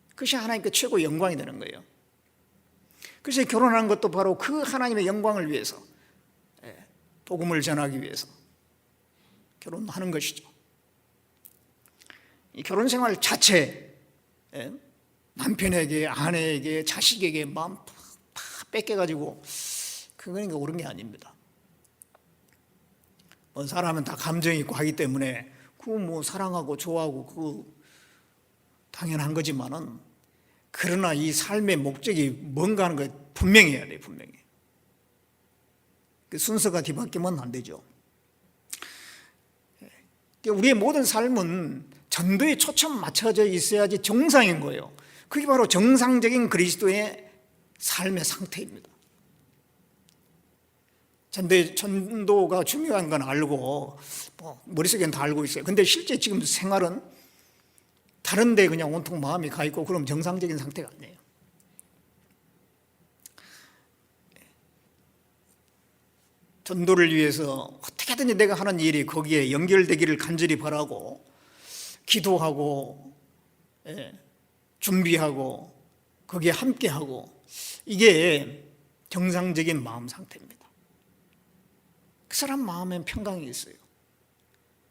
그것이 하나님께 최고 영광이 되는 거예요. 그래서 결혼하는 것도 바로 그 하나님의 영광을 위해서, 복음을 전하기 위해서 결혼하는 것이죠. 이 결혼 생활 자체, 남편에게, 아내에게, 자식에게 마음 다 뺏겨가지고 그거니까 옳은 게 아닙니다. 사람은 다 감정이 있고 하기 때문에 사랑하고 좋아하고 당연한 거지만은, 그러나 이 삶의 목적이 뭔가 하는 거 분명히 해야 돼요, 분명히. 그 순서가 뒤바뀌면 안 되죠. 우리의 모든 삶은 전도에 초점 맞춰져 있어야지 정상인 거예요. 그게 바로 정상적인 그리스도의 삶의 상태입니다. 전도가 중요한 건 알고 머릿속에는 다 알고 있어요. 근데 실제 지금 생활은 다른 데 그냥 온통 마음이 가 있고 그럼 정상적인 상태가 아니에요. 전도를 위해서 어떻게든지 내가 하는 일이 거기에 연결되기를 간절히 바라고 기도하고 준비하고 거기에 함께하고, 이게 정상적인 마음 상태입니다. 그 사람 마음엔 평강이 있어요.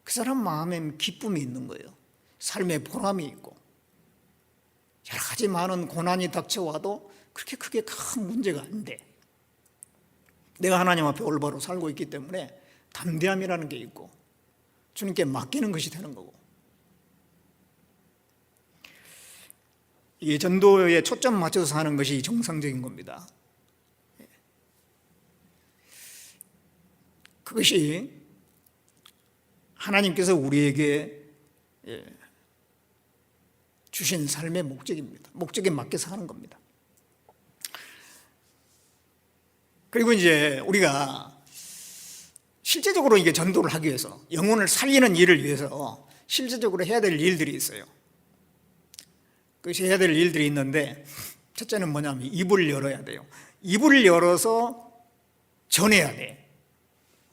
그 사람 마음엔 기쁨이 있는 거예요. 삶의 보람이 있고, 여러 가지 많은 고난이 닥쳐와도 그렇게 크게 큰 문제가 아닌데, 내가 하나님 앞에 올바로 살고 있기 때문에 담대함이라는 게 있고 주님께 맡기는 것이 되는 거고, 이게 전도에 초점 맞춰서 사는 것이 정상적인 겁니다. 그것이 하나님께서 우리에게 주신 삶의 목적입니다. 목적에 맞게 사는 겁니다. 그리고 이제 우리가 실제적으로 이게 전도를 하기 위해서, 영혼을 살리는 일을 위해서 실제적으로 해야 될 일들이 있어요. 그것이 해야 될 일들이 있는데, 첫째는 뭐냐면 입을 열어야 돼요. 입을 열어서 전해야 돼.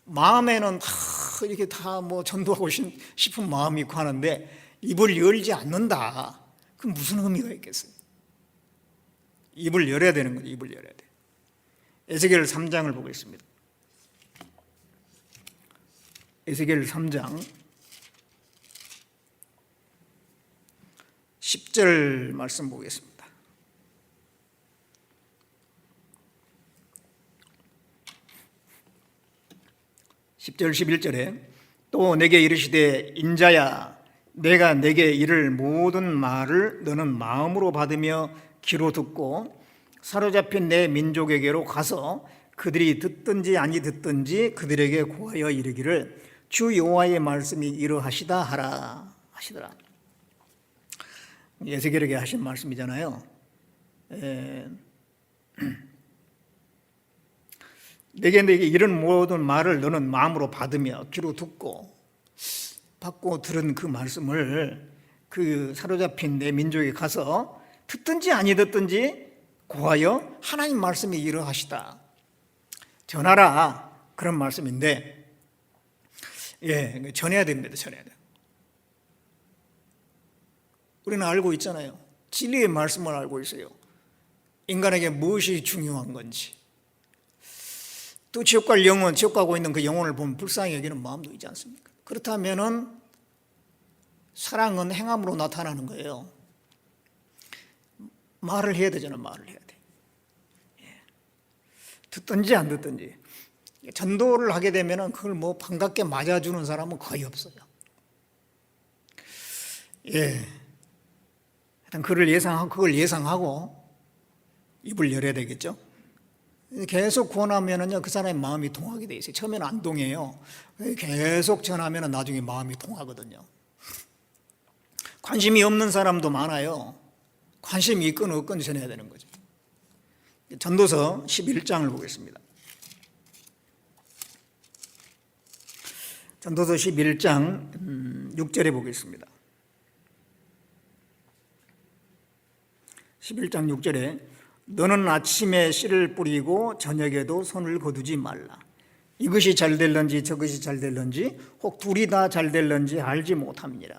마음에는 이렇게 다 뭐 전도하고 싶은 마음이 있고 하는데 입을 열지 않는다. 그럼 무슨 의미가 있겠어요? 입을 열어야 되는 거죠. 입을 열어야 돼. 에스겔 3장을 보겠습니다. 에스겔 3장 10절 말씀 보겠습니다. 10절 11절에 또 내게 이르시되 인자야 내가 내게 이를 모든 말을 너는 마음으로 받으며 귀로 듣고 사로잡힌 내 민족에게로 가서 그들이 듣든지 아니 듣든지 그들에게 고하여 이르기를 주 여호와의 말씀이 이러하시다 하라 하시더라. 에스겔에게 하신 말씀이잖아요. 내게 이런 모든 말을 너는 마음으로 받으며 귀로 듣고, 받고 들은 그 말씀을 그 사로잡힌 내 민족에 가서 듣든지 아니 듣든지 고하여 하나님 말씀이 이러하시다 전하라, 그런 말씀인데, 전해야 됩니다. 전해야 돼요. 우리는 알고 있잖아요. 진리의 말씀을 알고 있어요. 인간에게 무엇이 중요한 건지, 또 지옥 갈 영혼, 지옥 가고 있는 그 영혼을 보면 불쌍히 여기는 마음도 있지 않습니까? 그렇다면은 사랑은 행함으로 나타나는 거예요. 말을 해야 되잖아요. 말을 해야 돼. 듣든지 안 듣든지. 전도를 하게 되면은 그걸 뭐 반갑게 맞아주는 사람은 거의 없어요. 일단 그걸 예상하고 입을 열어야 되겠죠. 계속 구원하면은요, 그 사람의 마음이 동하게 돼 있어요. 처음에는 안 동해요. 계속 전하면은 나중에 마음이 동하거든요. 관심이 없는 사람도 많아요. 관심이 있건 없건 전해야 되는 거죠. 전도서 11장을 보겠습니다. 전도서 11장 6절에 보겠습니다. 11장 6절에 너는 아침에 씨를 뿌리고 저녁에도 손을 거두지 말라. 이것이 잘 될런지 저것이 잘 될런지 혹 둘이 다 잘 될런지 알지 못함이니라.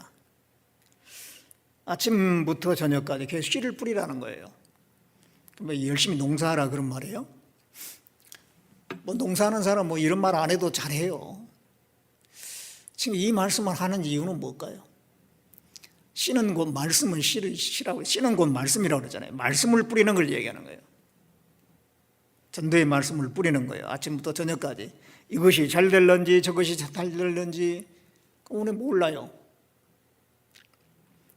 아침부터 저녁까지 계속 씨를 뿌리라는 거예요. 열심히 농사하라 그런 말이에요. 뭐 농사하는 사람 뭐 이런 말 안 해도 잘해요. 지금 이 말씀을 하는 이유는 뭘까요? 씨는 곧 말씀은 씨라고, 씨는 곧 말씀이라고 그러잖아요. 말씀을 뿌리는 걸 얘기하는 거예요. 전도의 말씀을 뿌리는 거예요. 아침부터 저녁까지. 이것이 잘 될런지 저것이 잘 될런지 오늘 몰라요.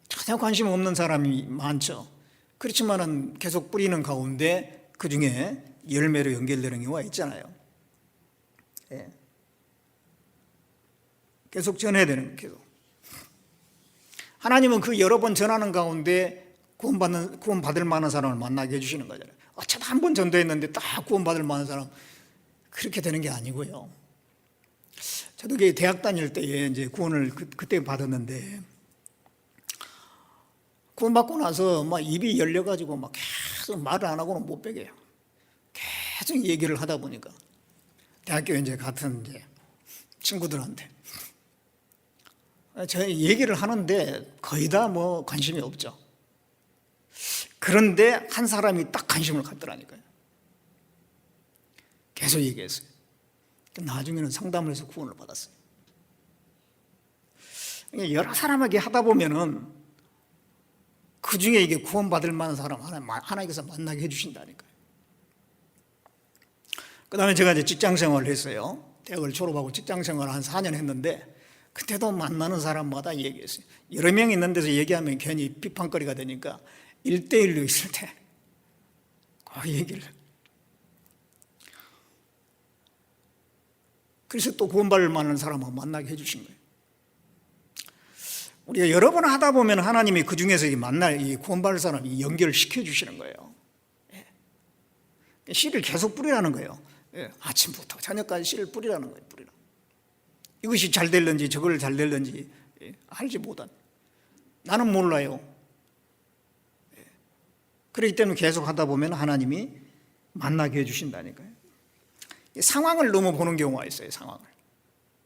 전혀 관심 없는 사람이 많죠. 그렇지만은 계속 뿌리는 가운데 그 중에 열매로 연결되는 경우가 있잖아요. 계속 전해야 되는 거예요. 하나님은 그 여러 번 전하는 가운데 구원받을 만한 사람을 만나게 해주시는 거잖아요. 어쩌다 한 번 전도했는데 딱 구원받을 만한 사람, 그렇게 되는 게 아니고요. 저도 대학 다닐 때에 이제 구원을 그때 받았는데, 구원받고 나서 막 입이 열려가지고 막 계속 말을 안 하고는 못 베겨요. 계속 얘기를 하다 보니까 대학교 이제 같은 이제 친구들한테 제가 얘기를 하는데 거의 다 뭐 관심이 없죠. 그런데 한 사람이 딱 관심을 갖더라니까요. 계속 얘기했어요. 나중에는 상담을 해서 구원을 받았어요. 여러 사람에게 하다 보면은 그 중에 이게 구원받을 만한 사람 하나님께서 만나게 해주신다니까요. 그 다음에 제가 이제 직장 생활을 했어요. 대학을 졸업하고 직장 생활을 한 4년 했는데, 그때도 만나는 사람마다 얘기했어요. 여러 명 있는 데서 얘기하면 괜히 비판거리가 되니까 1대1로 있을 때 그 얘기를. 그래서 또 구원받을 만한 사람을 만나게 해주신 거예요. 우리가 여러 번 하다 보면 하나님이 그 중에서 이 구원받을 사람이 연결시켜 주시는 거예요. 씨를 계속 뿌리라는 거예요. 아침부터 저녁까지 씨를 뿌리라는 거예요. 이것이 잘 될는지 저걸 잘 될는지 알지 못한, 나는 몰라요. 그렇기 때문에 계속 하다 보면 하나님이 만나게 해주신다니까요. 상황을 너무 보는 경우가 있어요.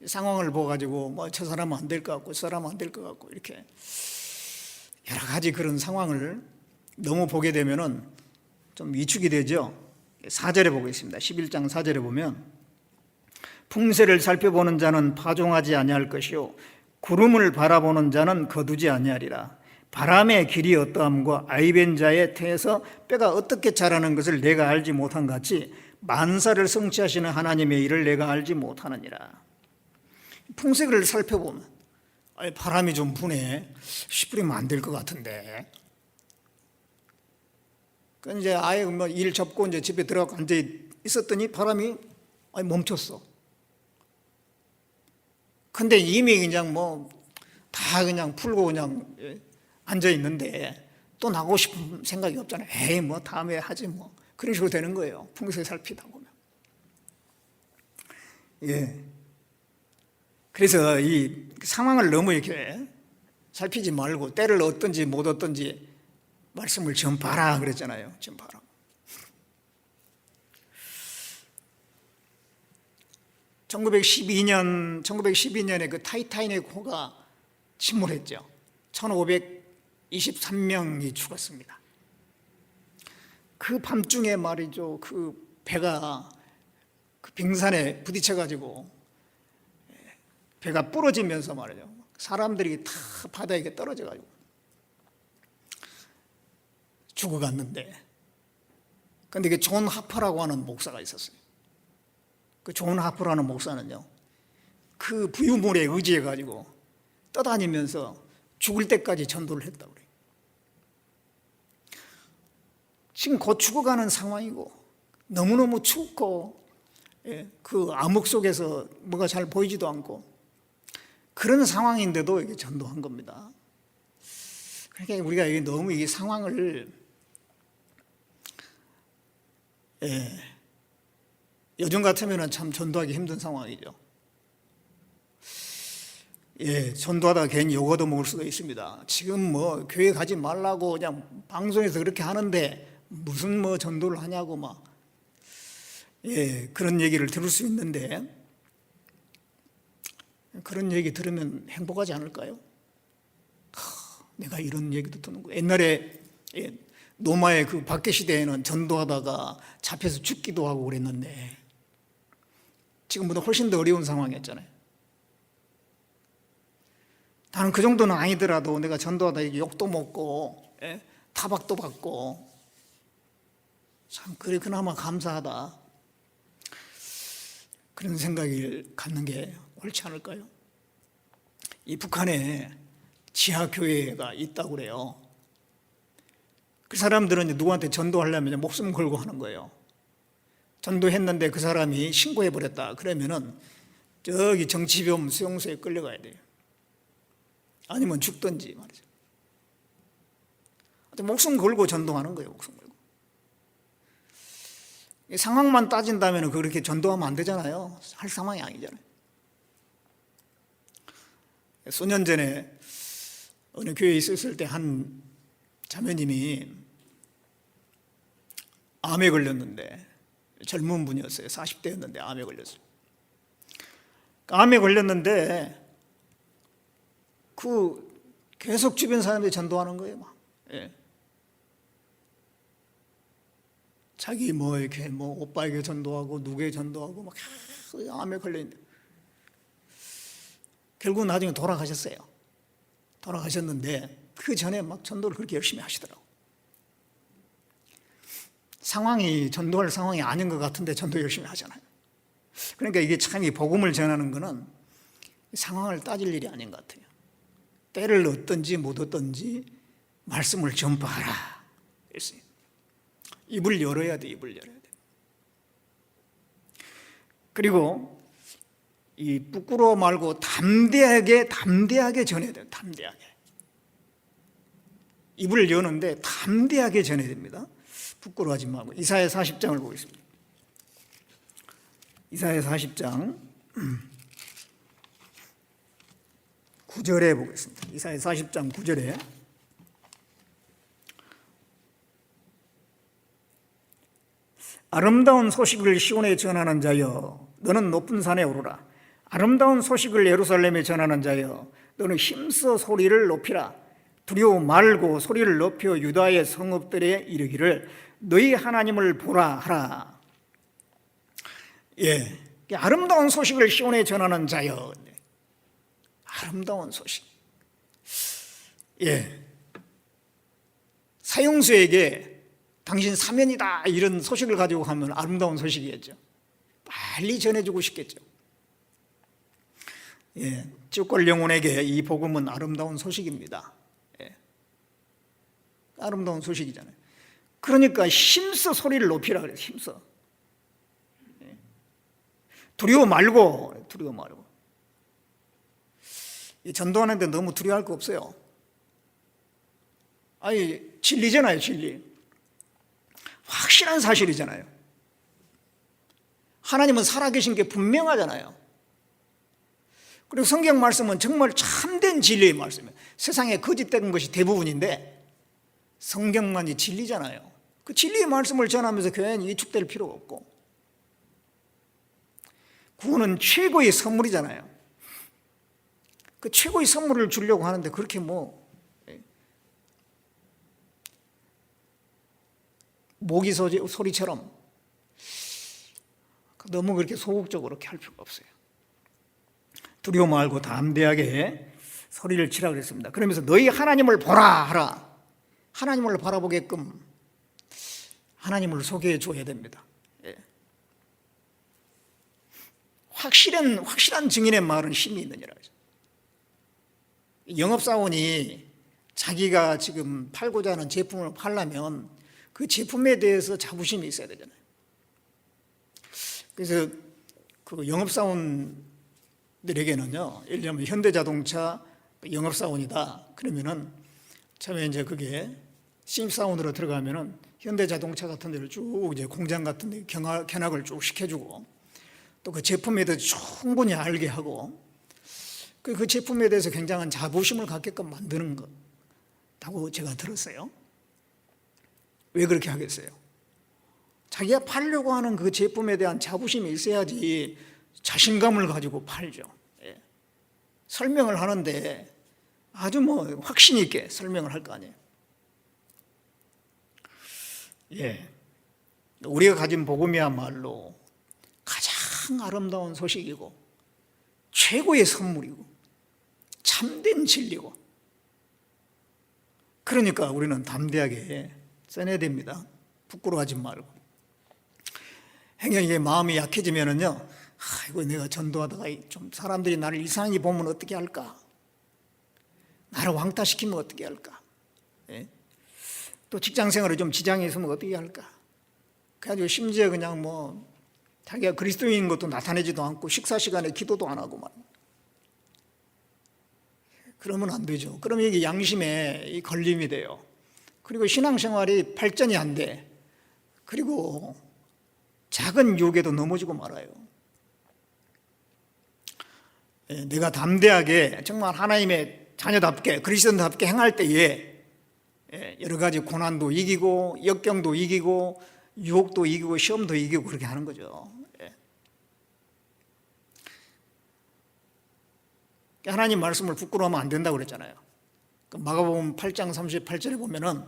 상황을 보가지고 뭐 저 사람은 안 될 것 같고 저 사람은 안 될 것 같고 이렇게 여러 가지 그런 상황을 너무 보게 되면은 좀 위축이 되죠. 4절에 보겠습니다. 11장 4절에 보면, 풍세를 살펴보는 자는 파종하지 아니할 것이요 구름을 바라보는 자는 거두지 아니하리라. 바람의 길이 어떠함과 아이벤 자의 태에서 뼈가 어떻게 자라는 것을 내가 알지 못한 같이 만사를 성취하시는 하나님의 일을 내가 알지 못하느니라. 풍색을 살펴보면 바람이 좀 부네, 씨 뿌리면 안 될 것 같은데, 그 이제 아예 뭐 일 접고 이제 집에 들어가고 앉아 있었더니 바람이 멈췄어. 근데 이미 그냥 뭐 다 그냥 풀고 그냥 앉아 있는데 또 나가고 싶은 생각이 없잖아요. 에이 뭐 다음에 하지 뭐, 그런 식으로 되는 거예요. 풍색 살피다 보면. 그래서 이 상황을 너무 이렇게 살피지 말고 때를 얻든지 못 얻든지 말씀을 전파하라 그랬잖아요. 전파하라. (1912년에) 그 타이타닉호가 침몰했죠. 1523명이 죽었습니다. 그 밤중에 말이죠, 그 배가 그 빙산에 부딪혀가지고 배가 부러지면서 말이죠, 사람들이 다 바다에 떨어져가지고 죽어갔는데, 근데 그 존 하퍼라고 하는 목사가 있었어요. 그 존 하퍼라는 목사는요, 그 부유물에 의지해가지고 떠다니면서 죽을 때까지 전도를 했다고 그래요. 지금 곧 죽어가는 상황이고 너무너무 춥고 그 암흑 속에서 뭐가 잘 보이지도 않고 그런 상황인데도 이게 전도한 겁니다. 그러니까 우리가 너무 이 상황을 요즘 같으면 참 전도하기 힘든 상황이죠. 전도하다가 괜히 욕 얻어 먹을 수가 있습니다. 지금 뭐 교회 가지 말라고 그냥 방송에서 그렇게 하는데 무슨 뭐 전도를 하냐고 막 그런 얘기를 들을 수 있는데, 그런 얘기 들으면 행복하지 않을까요? 내가 이런 얘기도 듣는 거예요. 옛날에 노마의 그 박해 시대에는 전도하다가 잡혀서 죽기도 하고 그랬는데 지금보다 훨씬 더 어려운 상황이었잖아요. 나는 그 정도는 아니더라도 내가 전도하다 욕도 먹고 타박도 받고 참 그래 그나마 감사하다, 그런 생각을 갖는 게 옳지 않을까요? 이 북한에 지하교회가 있다고 그래요. 그 사람들은 누구한테 전도하려면 목숨 걸고 하는 거예요. 전도했는데 그 사람이 신고해버렸다 그러면은 저기 정치범 수용소에 끌려가야 돼요. 아니면 죽든지 말이죠. 목숨 걸고 전도하는 거예요. 목숨 걸고. 상황만 따진다면 그렇게 전도하면 안 되잖아요. 할 상황이 아니잖아요. 수년 전에 어느 교회에 있었을 때 한 자매님이 암에 걸렸는데, 젊은 분이었어요. 40대였는데 암에 걸렸어요. 암에 걸렸는데 그 계속 주변 사람들이 전도하는 거예요. 막. 자기 뭐 이렇게 뭐 오빠에게 전도하고 누구에게 전도하고 막 암에 걸려있는데 결국 나중에 돌아가셨어요. 돌아가셨는데 그 전에 막 전도를 그렇게 열심히 하시더라고. 상황이 전도할 상황이 아닌 것 같은데 전도 열심히 하잖아요. 그러니까 이게 참 이 복음을 전하는 거는 상황을 따질 일이 아닌 것 같아요. 때를 얻든지 못 얻든지 말씀을 전파하라 했어요. 입을 열어야 돼, 입을 열어야 돼. 그리고 이 부끄러워 말고 담대하게 전해야 돼요. 담대하게. 입을 여는데 담대하게 전해야 됩니다. 부끄러워하지 말고. 이사야 40장을 보겠습니다. 이사야 40장 9절에 보겠습니다. 이사야 40장 9절에 아름다운 소식을 시온에 전하는 자여 너는 높은 산에 오르라. 아름다운 소식을 예루살렘에 전하는 자여 너는 힘써 소리를 높이라. 두려워 말고 소리를 높여 유다의 성읍들에 이르기를 너희 하나님을 보라 하라. 예, 아름다운 소식을 시온에 전하는 자여. 아름다운 소식. 예, 사형수에게 당신 사면이다 이런 소식을 가지고 가면 아름다운 소식이겠죠. 빨리 전해주고 싶겠죠. 예, 찌꺼울 영혼에게 이 복음은 아름다운 소식입니다. 예, 아름다운 소식이잖아요. 그러니까 힘써 소리를 높이라 그래요. 힘써. 예. 두려워 말고. 이 전도하는데 너무 두려워할 거 없어요. 아니 진리잖아요, 진리. 확실한 사실이잖아요. 하나님은 살아계신 게 분명하잖아요. 그리고 성경 말씀은 정말 참된 진리의 말씀이에요. 세상에 거짓된 것이 대부분인데 성경만이 진리잖아요. 그 진리의 말씀을 전하면서 교회는 위축될 필요가 없고, 구원은 최고의 선물이잖아요. 그 최고의 선물을 주려고 하는데 그렇게 모기 소리처럼 너무 그렇게 소극적으로 그렇게 할 필요가 없어요. 두려워 말고 담대하게 소리를 치라 그랬습니다. 그러면서 너희 하나님을 보라 하라. 하나님을 바라보게끔 하나님을 소개해 줘야 됩니다. 예. 확실한 증인의 말은 힘이 있느니라. 영업사원이 자기가 지금 팔고자 하는 제품을 팔려면 그 제품에 대해서 자부심이 있어야 되잖아요. 그래서 그 영업사원들에게는요, 예를 들면 현대자동차 영업사원이다. 그러면은 처음에 이제 그게 신입사원으로 들어가면은 현대자동차 같은 데를 쭉 이제 공장 같은 데 견학을 쭉 시켜주고 또 그 제품에 대해서 충분히 알게 하고 그 제품에 대해서 굉장한 자부심을 갖게끔 만드는 것다고 제가 들었어요. 왜 그렇게 하겠어요? 자기가 팔려고 하는 그 제품에 대한 자부심이 있어야지 자신감을 가지고 팔죠. 예. 설명을 하는데 아주 확신 있게 설명을 할 거 아니에요. 예. 우리가 가진 복음이야말로 가장 아름다운 소식이고 최고의 선물이고 참된 진리고, 그러니까 우리는 담대하게 써내야 됩니다. 부끄러워하지 말고. 행여이게 마음이 약해지면은요, 아이고 내가 전도하다가 좀 사람들이 나를 이상하게 보면 어떻게 할까? 나를 왕따시키면 어떻게 할까? 예? 또 직장생활에 좀 지장이 있으면 어떻게 할까? 그래가지고 심지어 그냥 자기가 그리스도인인 것도 나타내지도 않고 식사 시간에 기도도 안 하고 그러면 안 되죠. 그러면 이게 양심에 걸림이 돼요. 그리고 신앙생활이 발전이 안 돼. 그리고 작은 유혹에도 넘어지고 말아요. 내가 담대하게 정말 하나님의 자녀답게 그리스도인답게 행할 때에 여러 가지 고난도 이기고 역경도 이기고 유혹도 이기고 시험도 이기고 그렇게 하는 거죠. 하나님 말씀을 부끄러워하면 안 된다고 그랬잖아요. 마가복음 8장 38절에 보면은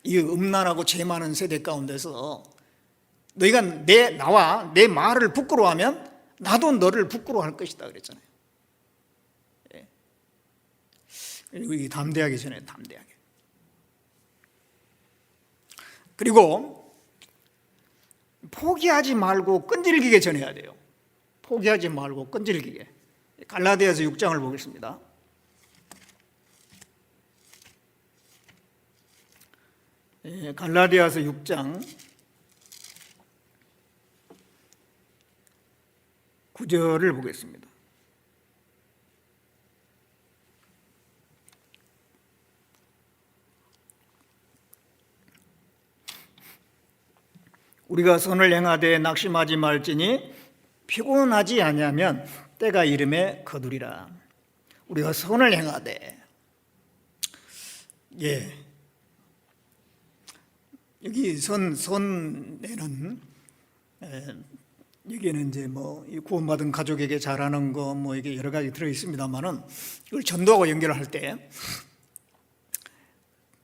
이 음란하고 죄 많은 세대 가운데서 너희가 나와 내 말을 부끄러워하면 나도 너를 부끄러워할 것이다 그랬잖아요. 그리고 이 담대하게 전해요. 담대하게. 그리고 포기하지 말고 끈질기게 전해야 돼요. 포기하지 말고 끈질기게. 갈라디아서 6장을 보겠습니다. 갈라디아서 6장 9절을 보겠습니다. 우리가 선을 행하되 낙심하지 말지니 피곤하지 아니하면 때가 이름에 거두리라. 우리가 선을 행하되, 여기 선에는 여기에는 이제 구원받은 가족에게 잘하는 거 이게 여러 가지 들어 있습니다만은 이걸 전도하고 연결할 때,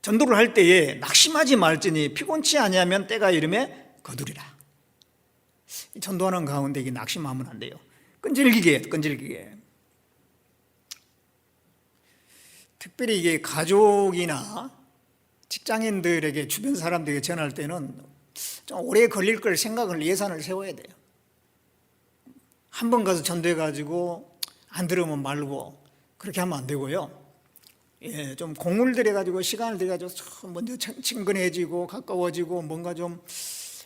전도를 할 때에 낙심하지 말지니 피곤치 아니하면 때가 이름에 거두리라. 전도하는 가운데 이게 낙심하면 안 돼요. 끈질기게. 특별히 이게 가족이나 직장인들에게, 주변 사람들에게 전할 때는 좀 오래 걸릴 걸 생각을, 예산을 세워야 돼요. 한 번 가서 전도해가지고 안 들으면 말고 그렇게 하면 안 되고요. 좀 공을 들여가지고 시간을 들여가지고 먼저 친근해지고 가까워지고 뭔가 좀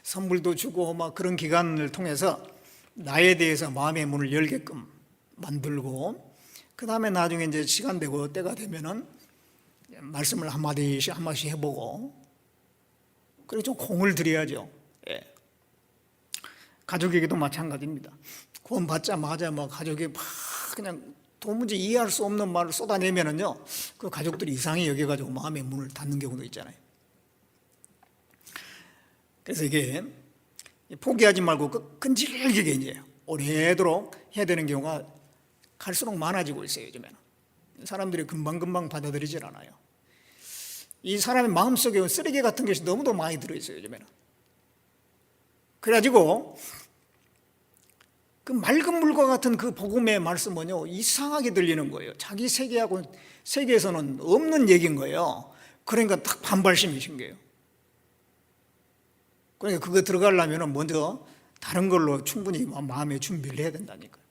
선물도 주고 그런 기간을 통해서 나에 대해서 마음의 문을 열게끔 만들고, 그 다음에 나중에 이제 시간 되고 때가 되면은 말씀을 한마디씩 해보고, 그리고 좀 공을 들여야죠. 가족에게도 마찬가지입니다. 구원 받자마자 가족이 그냥 도무지 이해할 수 없는 말을 쏟아내면은요, 그 가족들이 이상히 여겨가지고 마음의 문을 닫는 경우도 있잖아요. 그래서 이게 포기하지 말고 끈질기게 이제 오래도록 해야 되는 경우가 갈수록 많아지고 있어요. 요즘에는 사람들이 금방금방 받아들이질 않아요. 이 사람의 마음속에 쓰레기 같은 것이 너무도 많이 들어있어요. 요즘에는. 그래가지고 그 맑은 물과 같은 그 복음의 말씀은요, 이상하게 들리는 거예요. 자기 세계에서는 없는 얘기인 거예요. 그러니까 딱 반발심이 생겨요. 그러니까 그거 들어가려면 먼저 다른 걸로 충분히 마음의 준비를 해야 된다니까요.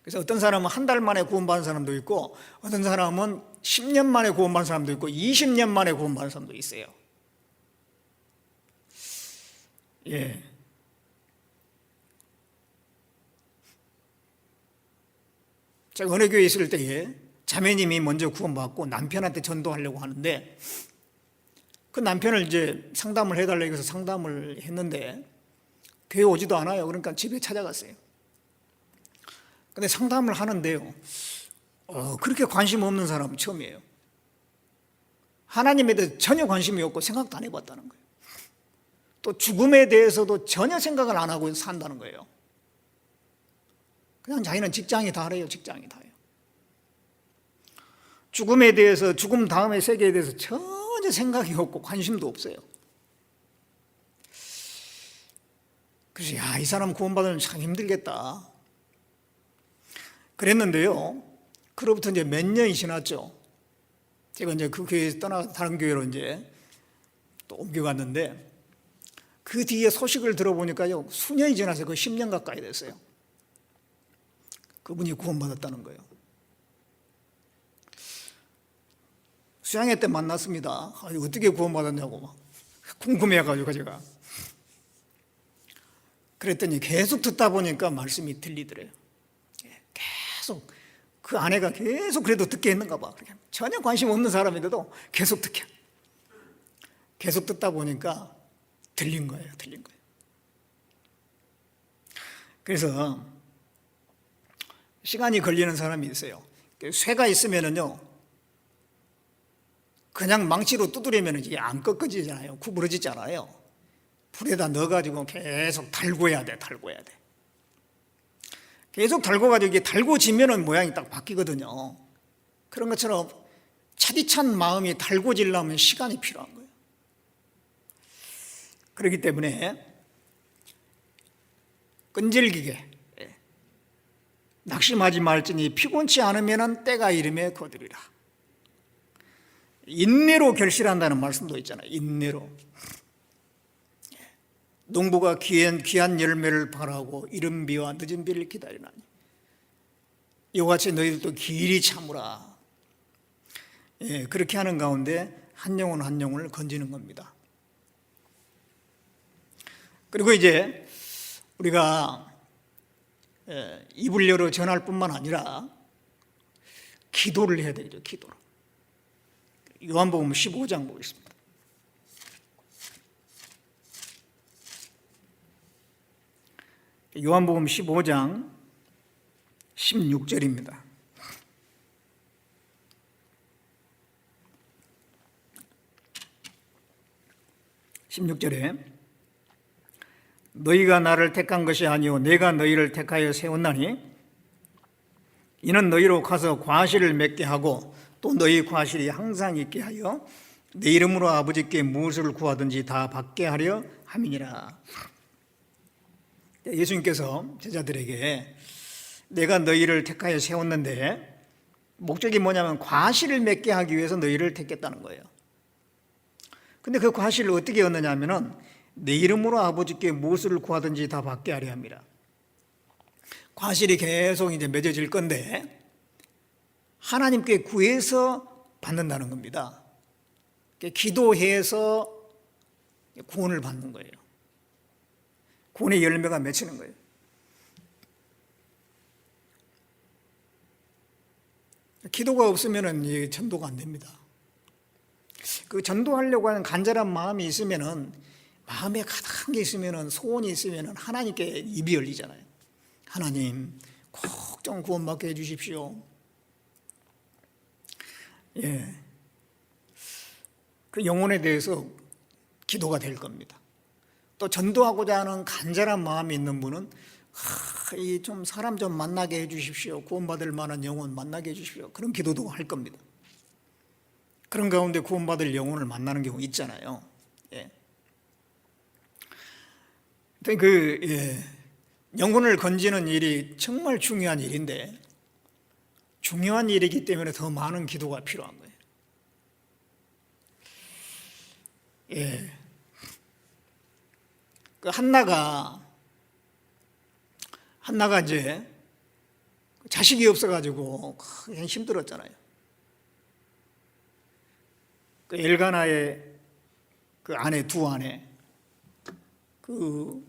그래서 어떤 사람은 한 달 만에 구원받은 사람도 있고, 어떤 사람은 10년 만에 구원받은 사람도 있고, 20년 만에 구원받은 사람도 있어요. 제가 어느 교회에 있을 때에 자매님이 먼저 구원받고 남편한테 전도하려고 하는데, 그 남편을 이제 상담을 해달라고 해서 상담을 했는데 교회 오지도 않아요. 그러니까 집에 찾아갔어요. 근데 상담을 하는데요, 그렇게 관심 없는 사람은 처음이에요. 하나님에 대해서 전혀 관심이 없고 생각도 안 해봤다는 거예요. 또 죽음에 대해서도 전혀 생각을 안 하고 산다는 거예요. 그냥 자기는 직장이 다래요. 직장이 다예요. 죽음에 대해서, 죽음 다음의 세계에 대해서 전혀 생각이 없고 관심도 없어요. 그래서 이 사람 구원받으면 참 힘들겠다 그랬는데요, 그로부터 이제 몇 년이 지났죠. 제가 이제 그 교회에서 떠나 다른 교회로 이제 또 옮겨갔는데, 그 뒤에 소식을 들어보니까요, 수년이 지나서 거의 10년 가까이 됐어요. 그분이 구원받았다는 거예요. 수양회 때 만났습니다. 어떻게 구원받았냐고 막 궁금해가지고 제가. 그랬더니 계속 듣다 보니까 말씀이 들리더래요. 계속 그 아내가 계속 그래도 듣게 했는가 봐. 전혀 관심 없는 사람인데도 계속 듣게. 계속 듣다 보니까 들린 거예요. 그래서 시간이 걸리는 사람이 있어요. 쇠가 있으면은요, 그냥 망치로 두드리면 이게 안 꺾어지잖아요. 구부러지잖아요. 불에다 넣어가지고 계속 달궈야 돼. 계속 달궈가지고 이게 달궈지면은 모양이 딱 바뀌거든요. 그런 것처럼 차디찬 마음이 달궈지려면 시간이 필요한 거예요. 그렇기 때문에 끈질기게 낙심하지 말지니 피곤치 않으면 때가 이름에 거두리라. 인내로 결실한다는 말씀도 있잖아요. 인내로. 농부가 귀한 열매를 바라고 이른 비와 늦은 비를 기다리나니 이와 같이 너희들도 길이 참으라. 그렇게 하는 가운데 한 영혼 한 영혼을 건지는 겁니다. 그리고 이제 우리가 입을 열어 전할 뿐만 아니라 기도를 해야 되죠. 기도를. 요한복음 15장 보겠습니다. 요한복음 15장 16절입니다. 16절에 너희가 나를 택한 것이 아니오 내가 너희를 택하여 세웠나니 이는 너희로 가서 과실을 맺게 하고 또 너희 과실이 항상 있게 하여 내 이름으로 아버지께 무엇을 구하든지 다 받게 하려 함이니라. 예수님께서 제자들에게 내가 너희를 택하여 세웠는데 목적이 뭐냐면 과실을 맺게 하기 위해서 너희를 택했다는 거예요. 근데 그 과실을 어떻게 얻느냐 하면은 내 이름으로 아버지께 무엇을 구하든지 다 받게 하려 합니다. 과실이 계속 이제 맺어질 건데 하나님께 구해서 받는다는 겁니다. 기도해서 구원을 받는 거예요. 구원의 열매가 맺히는 거예요. 기도가 없으면 전도가 안 됩니다. 그 전도하려고 하는 간절한 마음이 있으면은 마음에 가득한 게 있으면은 소원이 있으면은 하나님께 입이 열리잖아요. 하나님 꼭 좀 구원받게 해주십시오. 그 영혼에 대해서 기도가 될 겁니다. 또 전도하고자 하는 간절한 마음이 있는 분은 이 좀 사람 좀 만나게 해주십시오. 구원받을 만한 영혼 만나게 해주십시오. 그런 기도도 할 겁니다. 그런 가운데 구원받을 영혼을 만나는 경우 있잖아요. 영혼을 건지는 일이 정말 중요한 일인데 중요한 일이기 때문에 더 많은 기도가 필요한 거예요. 그 한나가 이제 자식이 없어가지고 그냥 힘들었잖아요. 그 엘가나의 그 아내 두 아내 그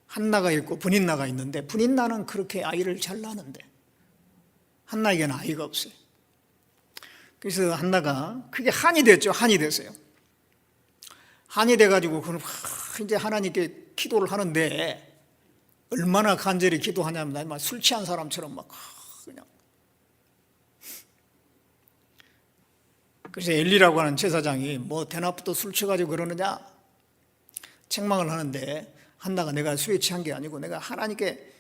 한나가 있고 분인나가 있는데 분인나는 그렇게 아이를 잘 낳는데 한나에게는 아이가 없어요. 그래서 한나가 그게 한이 됐죠. 한이 됐어요. 한이 돼가지고 이제 하나님께 기도를 하는데 얼마나 간절히 기도하냐면 막 술 취한 사람처럼 막 그냥. 그래서 엘리라고 하는 제사장이 뭐 대낮부터 술 취해가지고 그러느냐 책망을 하는데 한나가 내가 술에 취한 게 아니고 내가 하나님께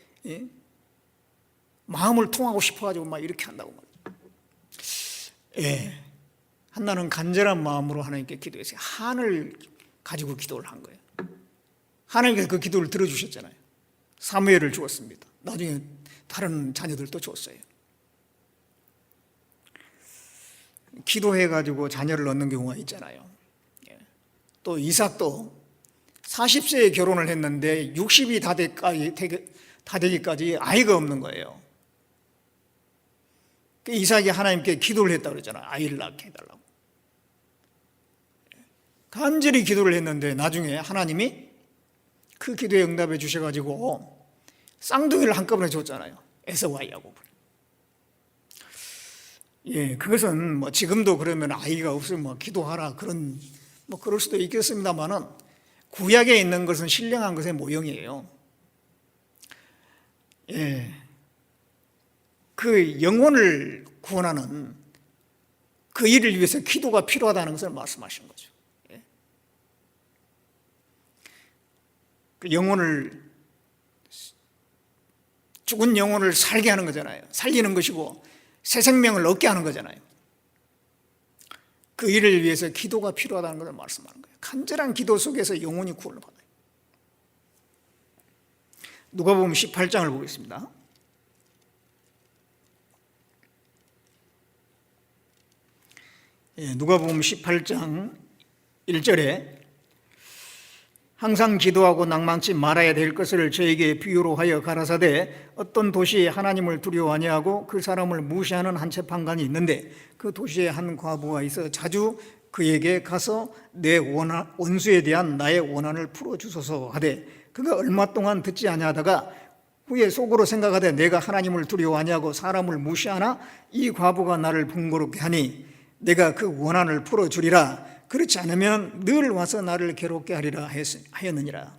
마음을 통하고 싶어가지고 막 이렇게 한다고 말이에요. 한나는 간절한 마음으로 하나님께 기도했어요. 한을 가지고 기도를 한 거예요. 하나님께서 그 기도를 들어주셨잖아요. 사무엘을 주었습니다. 나중에 다른 자녀들도 줬어요. 기도해가지고 자녀를 얻는 경우가 있잖아요. 또 이삭도 40세에 결혼을 했는데 60이 다 되기까지 아이가 없는 거예요. 이삭이 하나님께 기도를 했다고 그러잖아요. 아이를 낳게 해달라고. 간절히 기도를 했는데 나중에 하나님이 그 기도에 응답해 주셔가지고 쌍둥이를 한꺼번에 줬잖아요. 에서와 야곱을. 그것은 뭐 지금도 그러면 아이가 없으면 기도하라 그럴 수도 있겠습니다만은 구약에 있는 것은 신령한 것의 모형이에요. 그 영혼을 구원하는 그 일을 위해서 기도가 필요하다는 것을 말씀하신 거죠. 그 죽은 영혼을 살게 하는 거잖아요. 살리는 것이고 새 생명을 얻게 하는 거잖아요. 그 일을 위해서 기도가 필요하다는 것을 말씀하는 거예요. 간절한 기도 속에서 영혼이 구원을 받아요. 누가복음 18장을 보겠습니다. 누가복음 18장 1절에 항상 기도하고 낭망치 말아야 될 것을 저에게 비유로 하여 가라사대 어떤 도시에 하나님을 두려워 아니하고 그 사람을 무시하는 한 채판관이 있는데 그 도시에 한 과부가 있어 자주 그에게 가서 내 원수에 대한 나의 원한을 풀어주소서 하되 그가 얼마 동안 듣지 아니하다가 후에 속으로 생각하되 내가 하나님을 두려워 아니하고 사람을 무시하나 이 과부가 나를 번거롭게 하니 내가 그 원한을 풀어주리라. 그렇지 않으면 늘 와서 나를 괴롭게 하리라 하였느니라.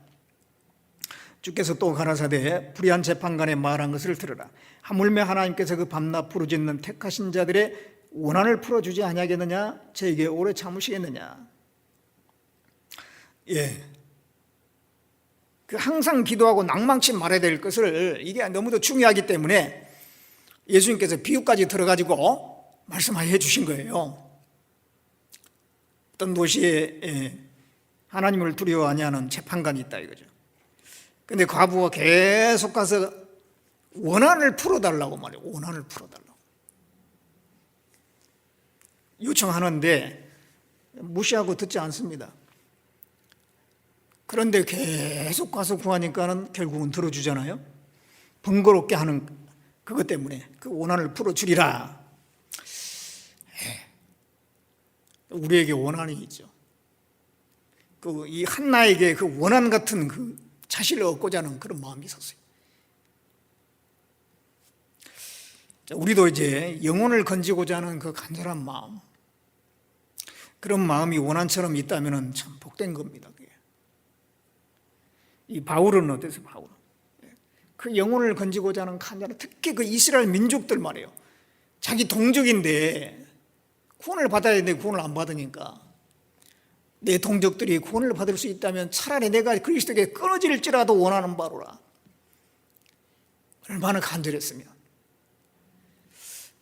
주께서 또 가라사대 불의한 재판관의 말한 것을 들으라. 하물며 하나님께서 그 밤낮 부르짖는 택하신 자들의 원한을 풀어주지 아니하겠느냐? 저에게 오래 참으시겠느냐? 그 항상 기도하고 낭망치 말아야 될 것을 이게 너무도 중요하기 때문에 예수님께서 비유까지 들어가지고 말씀해 주신 거예요. 어떤 도시에 하나님을 두려워 아니하는 재판관이 있다 이거죠. 근데 과부가 계속 가서 원한을 풀어달라고 말해요. 원한을 풀어달라고 요청하는데 무시하고 듣지 않습니다. 그런데 계속 가서 구하니까는 결국은 들어주잖아요. 번거롭게 하는 그것 때문에 그 원한을 풀어주리라. 우리에게 원한이 있죠. 이 한나에게 그 원한 같은 그 자신을 얻고자 하는 그런 마음이 있었어요. 우리도 이제 영혼을 건지고자 하는 그 간절한 마음, 그런 마음이 원한처럼 있다면 참 복된 겁니다. 이 바울은 어땠어요? 바울은 그 영혼을 건지고자 하는 간절한, 특히 그 이스라엘 민족들 말이에요. 자기 동족인데 구원을 받아야 되는데 구원을 안 받으니까 내 동족들이 구원을 받을 수 있다면 차라리 내가 그리스도에게 끊어질지라도 원하는 바로라. 얼마나 간절했으면.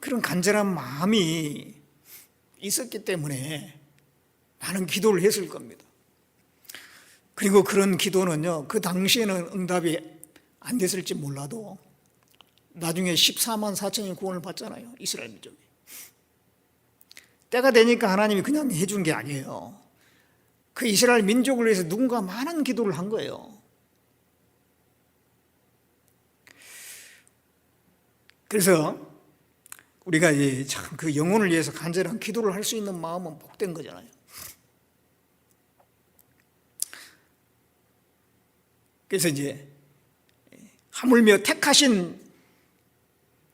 그런 간절한 마음이 있었기 때문에 많은 기도를 했을 겁니다. 그리고 그런 기도는요, 그 당시에는 응답이 안 됐을지 몰라도 나중에 14만 4천이 구원을 받잖아요. 이스라엘 민족이. 때가 되니까 하나님이 그냥 해준 게 아니에요. 그 이스라엘 민족을 위해서 누군가 많은 기도를 한 거예요. 그래서 우리가 이제 참 그 영혼을 위해서 간절한 기도를 할 수 있는 마음은 복된 거잖아요. 그래서 이제 하물며 택하신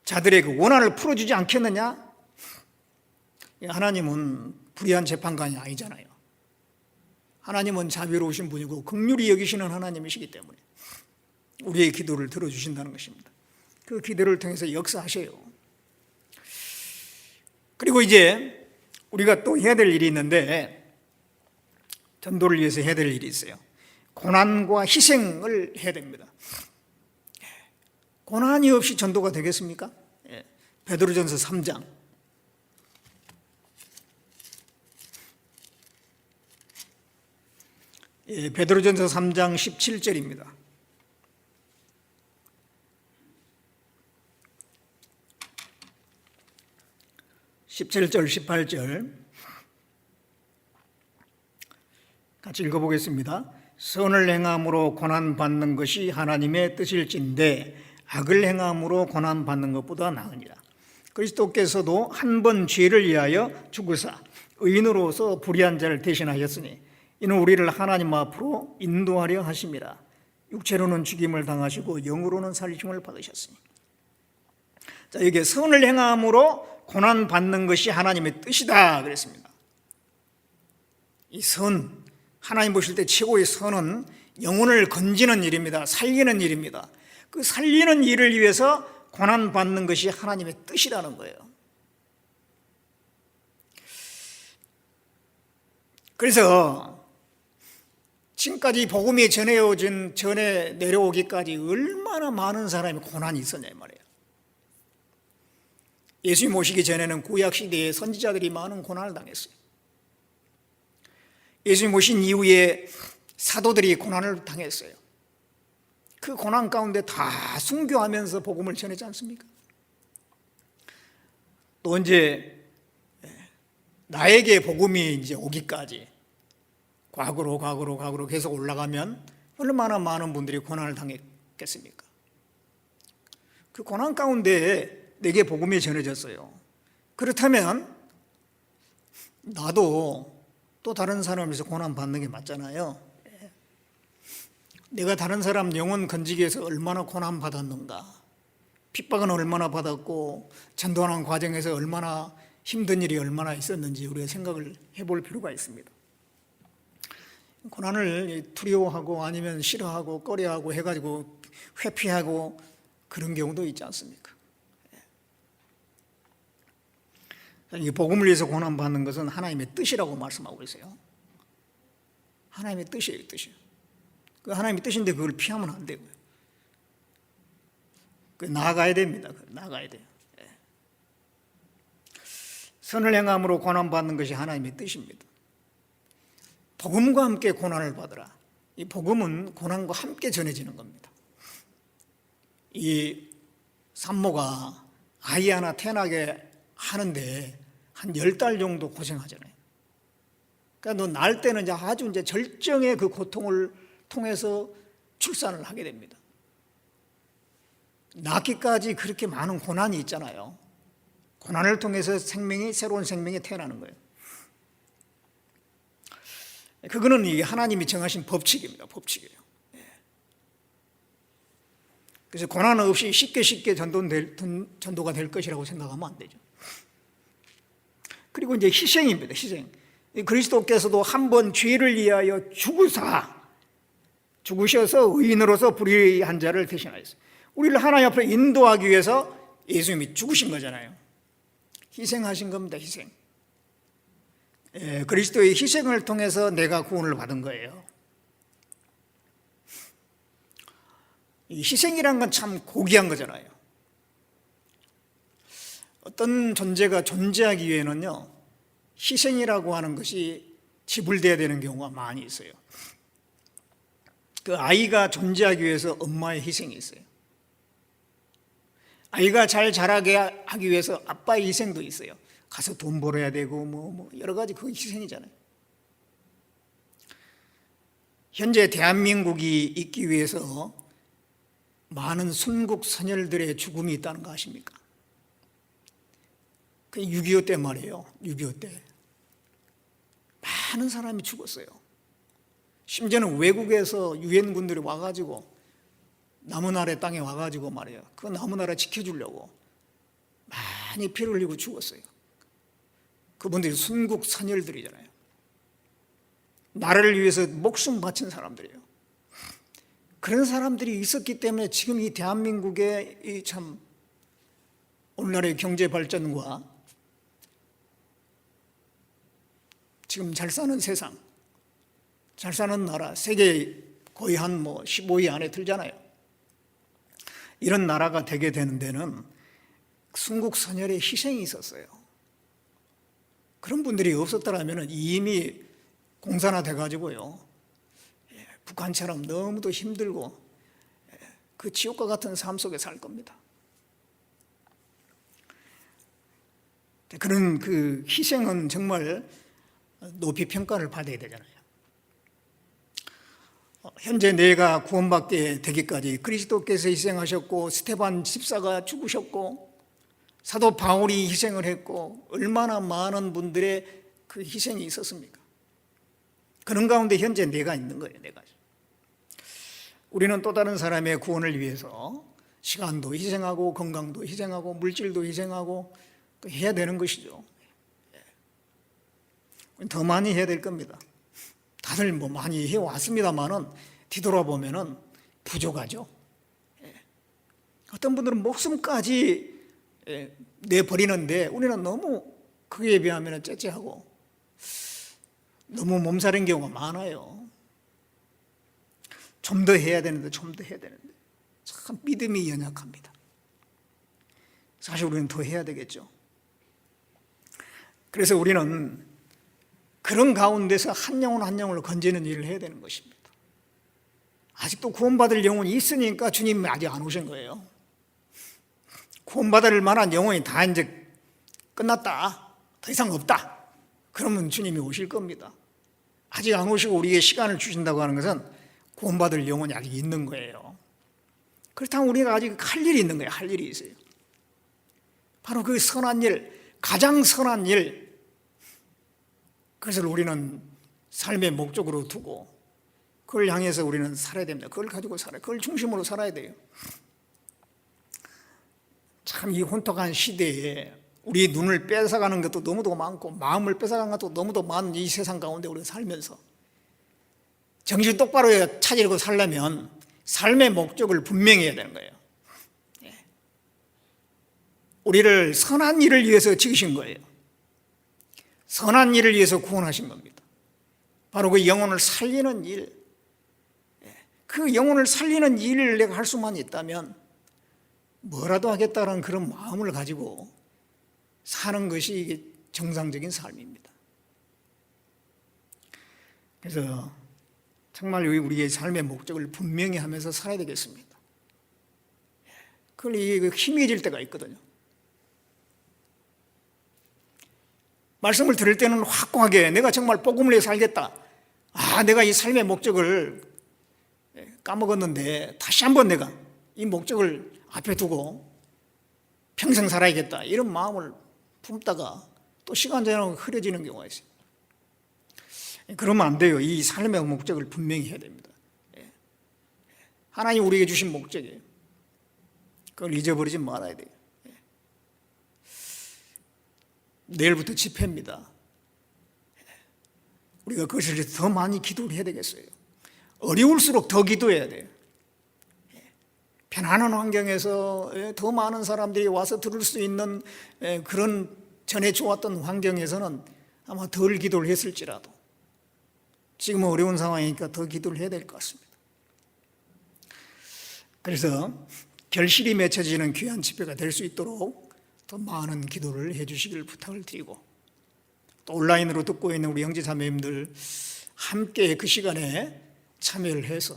자들의 그 원한을 풀어주지 않겠느냐? 하나님은 불의한 재판관이 아니잖아요. 하나님은 자비로우신 분이고 긍휼히 여기시는 하나님이시기 때문에 우리의 기도를 들어주신다는 것입니다. 그 기도를 통해서 역사하셔요. 그리고 이제 우리가 또 해야 될 일이 있는데, 전도를 위해서 해야 될 일이 있어요. 고난과 희생을 해야 됩니다. 고난이 없이 전도가 되겠습니까? 베드로전서 3장 베드로전서 3장 17절입니다. (17절) 18절 같이 읽어보겠습니다. 선을 행함으로 고난받는 것이 하나님의 뜻일진데 악을 행함으로 고난받는 것보다 나으니라. 그리스도께서도 한 번 죄를 위하여 죽으사 의인으로서 불의한 자를 대신하였으니 이는 우리를 하나님 앞으로 인도하려 하심이라. 육체로는 죽임을 당하시고 영으로는 살리심을 받으셨으니. 자, 이게 선을 행함으로 고난받는 것이 하나님의 뜻이다 그랬습니다. 이 선, 하나님 보실 때 최고의 선은 영혼을 건지는 일입니다. 살리는 일입니다. 그 살리는 일을 위해서 고난받는 것이 하나님의 뜻이라는 거예요. 그래서 지금까지 복음이 전해 내려오기까지 얼마나 많은 사람이 고난이 있었냐 이 말이에요. 예수님 오시기 전에는 구약 시대에 선지자들이 많은 고난을 당했어요. 예수님 오신 이후에 사도들이 고난을 당했어요. 그 고난 가운데 다 순교하면서 복음을 전했지 않습니까? 또 이제 나에게 복음이 이제 오기까지 과거로 계속 올라가면 얼마나 많은 분들이 고난을 당했겠습니까? 그 고난 가운데 내게 복음이 전해졌어요. 그렇다면 나도 또 다른 사람에서 고난 받는 게 맞잖아요. 내가 다른 사람 영혼 건지기 위해서 얼마나 고난 받았는가, 핍박은 얼마나 받았고 전도하는 과정에서 얼마나 힘든 일이 얼마나 있었는지 우리가 생각을 해볼 필요가 있습니다. 고난을 두려워하고 아니면 싫어하고 꺼려하고 해가지고 회피하고 그런 경우도 있지 않습니까? 이 복음을 위해서 고난받는 것은 하나님의 뜻이라고 말씀하고 있어요. 하나님의 뜻이에요, 뜻이에요. 그 하나님의 뜻인데 그걸 피하면 안 되고요. 나아가야 됩니다. 나아가야 돼요. 선을 행함으로 고난받는 것이 하나님의 뜻입니다. 복음과 함께 고난을 받으라. 이 복음은 고난과 함께 전해지는 겁니다. 이 산모가 아이 하나 태어나게 하는데 한 10달 정도 고생하잖아요. 그러니까 너 낳을 때는 이제 아주 이제 절정의 그 고통을 통해서 출산을 하게 됩니다. 낳기까지 그렇게 많은 고난이 있잖아요. 고난을 통해서 새로운 생명이 태어나는 거예요. 그거는 이 하나님이 정하신 법칙입니다. 법칙이에요. 그래서 고난 없이 쉽게 전도가 될 것이라고 생각하면 안 되죠. 그리고 이제 희생입니다. 희생. 그리스도께서도 한 번 죄를 위하여 죽으셔서 의인으로서 불의한 자를 대신하였어요. 우리를 하나님 앞으로 인도하기 위해서 예수님이 죽으신 거잖아요. 희생하신 겁니다. 희생. 그리스도의 희생을 통해서 내가 구원을 받은 거예요. 이 희생이란 건 참 고귀한 거잖아요. 어떤 존재가 존재하기 위해는요, 희생이라고 하는 것이 지불돼야 되는 경우가 많이 있어요. 그 아이가 존재하기 위해서 엄마의 희생이 있어요. 아이가 잘 자라게 하기 위해서 아빠의 희생도 있어요. 가서 돈 벌어야 되고 뭐 여러 가지 그 희생이잖아요. 현재 대한민국이 있기 위해서 많은 순국 선열들의 죽음이 있다는 거 아십니까? 그 6.25 때 말이에요. 6.25 때 많은 사람이 죽었어요. 심지어는 외국에서 유엔군들이 와가지고 나무나라 땅에 와가지고 말이에요. 그 나무나라 지켜주려고 많이 피를 흘리고 죽었어요. 그분들이 순국 선열들이잖아요. 나라를 위해서 목숨 바친 사람들이에요. 그런 사람들이 있었기 때문에 지금 이 대한민국의 이 참 오늘날의 경제 발전과 지금 잘 사는 세상, 잘 사는 나라, 세계 거의 한 15위 안에 들잖아요. 이런 나라가 되게 되는 데는 순국 선열의 희생이 있었어요. 그런 분들이 없었더라면 이미 공산화 돼가지고요, 북한처럼 너무도 힘들고 그 지옥과 같은 삶 속에 살 겁니다. 그런 그 희생은 정말 높이 평가를 받아야 되잖아요. 현재 내가 구원받게 되기까지 그리스도께서 희생하셨고, 스테반 집사가 죽으셨고, 사도 바울이 희생을 했고, 얼마나 많은 분들의 그 희생이 있었습니까? 그런 가운데 현재 내가 있는 거예요. 내가. 우리는 또 다른 사람의 구원을 위해서 시간도 희생하고 건강도 희생하고 물질도 희생하고 해야 되는 것이죠. 더 많이 해야 될 겁니다. 다들 많이 해왔습니다만은 뒤돌아보면은 부족하죠. 어떤 분들은 목숨까지 내버리는데 우리는 너무 그에 비하면 째째하고 너무 몸살인 경우가 많아요. 좀 더 해야 되는데 참 믿음이 연약합니다. 사실 우리는 더 해야 되겠죠. 그래서 우리는 그런 가운데서 한 영혼 한 영혼을 건지는 일을 해야 되는 것입니다. 아직도 구원받을 영혼이 있으니까 주님이 아직 안 오신 거예요. 구원받을 만한 영혼이 다 이제 끝났다, 더 이상 없다, 그러면 주님이 오실 겁니다. 아직 안 오시고 우리에게 시간을 주신다고 하는 것은 구원받을 영혼이 아직 있는 거예요. 그렇다면 우리가 아직 할 일이 있는 거예요. 할 일이 있어요. 바로 그 선한 일, 가장 선한 일, 그것을 우리는 삶의 목적으로 두고 그걸 향해서 우리는 살아야 됩니다. 그걸 가지고 살아요. 그걸 중심으로 살아야 돼요. 참 이 혼탁한 시대에 우리 눈을 뺏어가는 것도 너무도 많고 마음을 뺏어가는 것도 너무도 많은 이 세상 가운데 우리가 살면서 정신 똑바로 차리고 살려면 삶의 목적을 분명히 해야 되는 거예요. 우리를 선한 일을 위해서 지으신 거예요. 선한 일을 위해서 구원하신 겁니다. 바로 그 영혼을 살리는 일, 그 영혼을 살리는 일을 내가 할 수만 있다면 뭐라도 하겠다는 그런 마음을 가지고 사는 것이 이게 정상적인 삶입니다. 그래서 정말 우리의 삶의 목적을 분명히 하면서 살아야 되겠습니다. 그걸 희미해질 때가 있거든요. 말씀을 들을 때는 확고하게 내가 정말 복음을 위해 살겠다. 내가 이 삶의 목적을 까먹었는데 다시 한번 내가 이 목적을 앞에 두고 평생 살아야겠다, 이런 마음을 품다가 또 시간 지나고 흐려지는 경우가 있어요. 그러면 안 돼요. 이 삶의 목적을 분명히 해야 됩니다. 하나님 우리에게 주신 목적이에요. 그걸 잊어버리지 말아야 돼요. 내일부터 집회입니다. 우리가 그것을 위해서 더 많이 기도를 해야 되겠어요. 어려울수록 더 기도해야 돼요. 편안한 환경에서 더 많은 사람들이 와서 들을 수 있는 그런 전에 좋았던 환경에서는 아마 덜 기도를 했을지라도 지금은 어려운 상황이니까 더 기도를 해야 될 것 같습니다. 그래서 결실이 맺혀지는 귀한 집회가 될 수 있도록 더 많은 기도를 해 주시기를 부탁을 드리고, 또 온라인으로 듣고 있는 우리 형제 자매님들 함께 그 시간에 참여를 해서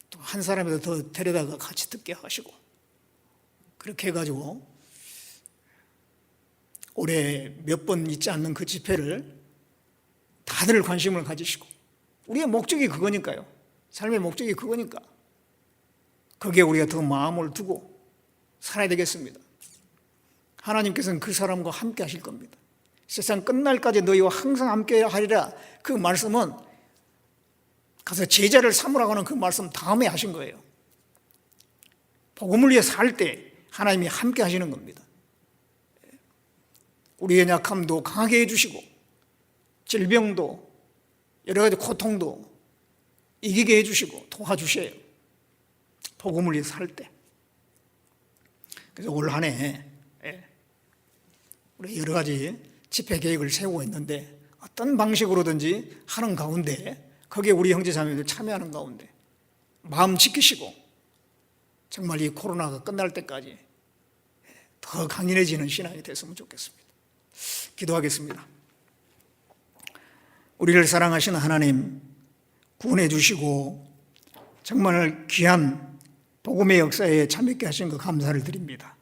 또 한 사람이라도 더 데려다가 같이 듣게 하시고, 그렇게 해가지고 올해 몇 번 있지 않는 그 집회를 다들 관심을 가지시고, 우리의 목적이 그거니까요. 삶의 목적이 그거니까 거기에 우리가 더 마음을 두고 살아야 되겠습니다. 하나님께서는 그 사람과 함께 하실 겁니다. 세상 끝날까지 너희와 항상 함께 하리라, 그 말씀은 가서 제자를 삼으라고 하는 그 말씀 다음에 하신 거예요. 복음을 위해 살 때 하나님이 함께 하시는 겁니다. 우리의 약함도 강하게 해주시고 질병도 여러 가지 고통도 이기게 해주시고 도와주셔요. 복음을 위해 살 때. 그래서 올 한 해 우리 여러 가지 집회 계획을 세우고 있는데, 어떤 방식으로든지 하는 가운데 거기에 우리 형제 자매들 참여하는 가운데 마음 지키시고 정말 이 코로나가 끝날 때까지 더 강인해지는 신앙이 됐으면 좋겠습니다. 기도하겠습니다. 우리를 사랑하시는 하나님, 구원해 주시고 정말 귀한 복음의 역사에 참여하게 하신 것 감사를 드립니다.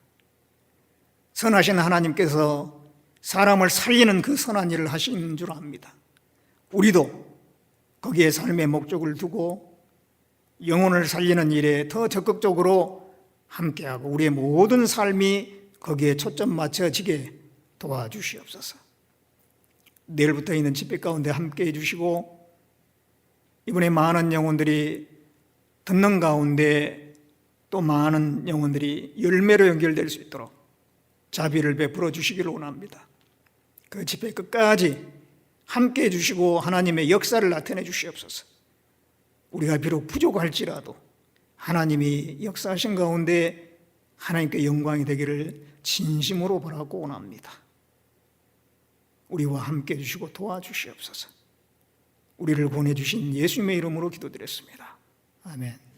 선하신 하나님께서 사람을 살리는 그 선한 일을 하신 줄 압니다. 우리도 거기에 삶의 목적을 두고 영혼을 살리는 일에 더 적극적으로 함께하고 우리의 모든 삶이 거기에 초점 맞춰지게 도와주시옵소서. 내일부터 있는 집회 가운데 함께해 주시고, 이번에 많은 영혼들이 듣는 가운데 또 많은 영혼들이 열매로 연결될 수 있도록 자비를 베풀어 주시기를 원합니다. 그 집회 끝까지 함께해 주시고 하나님의 역사를 나타내 주시옵소서. 우리가 비록 부족할지라도 하나님이 역사하신 가운데 하나님께 영광이 되기를 진심으로 바라고 원합니다. 우리와 함께해 주시고 도와주시옵소서. 우리를 보내주신 예수님의 이름으로 기도드렸습니다. 아멘.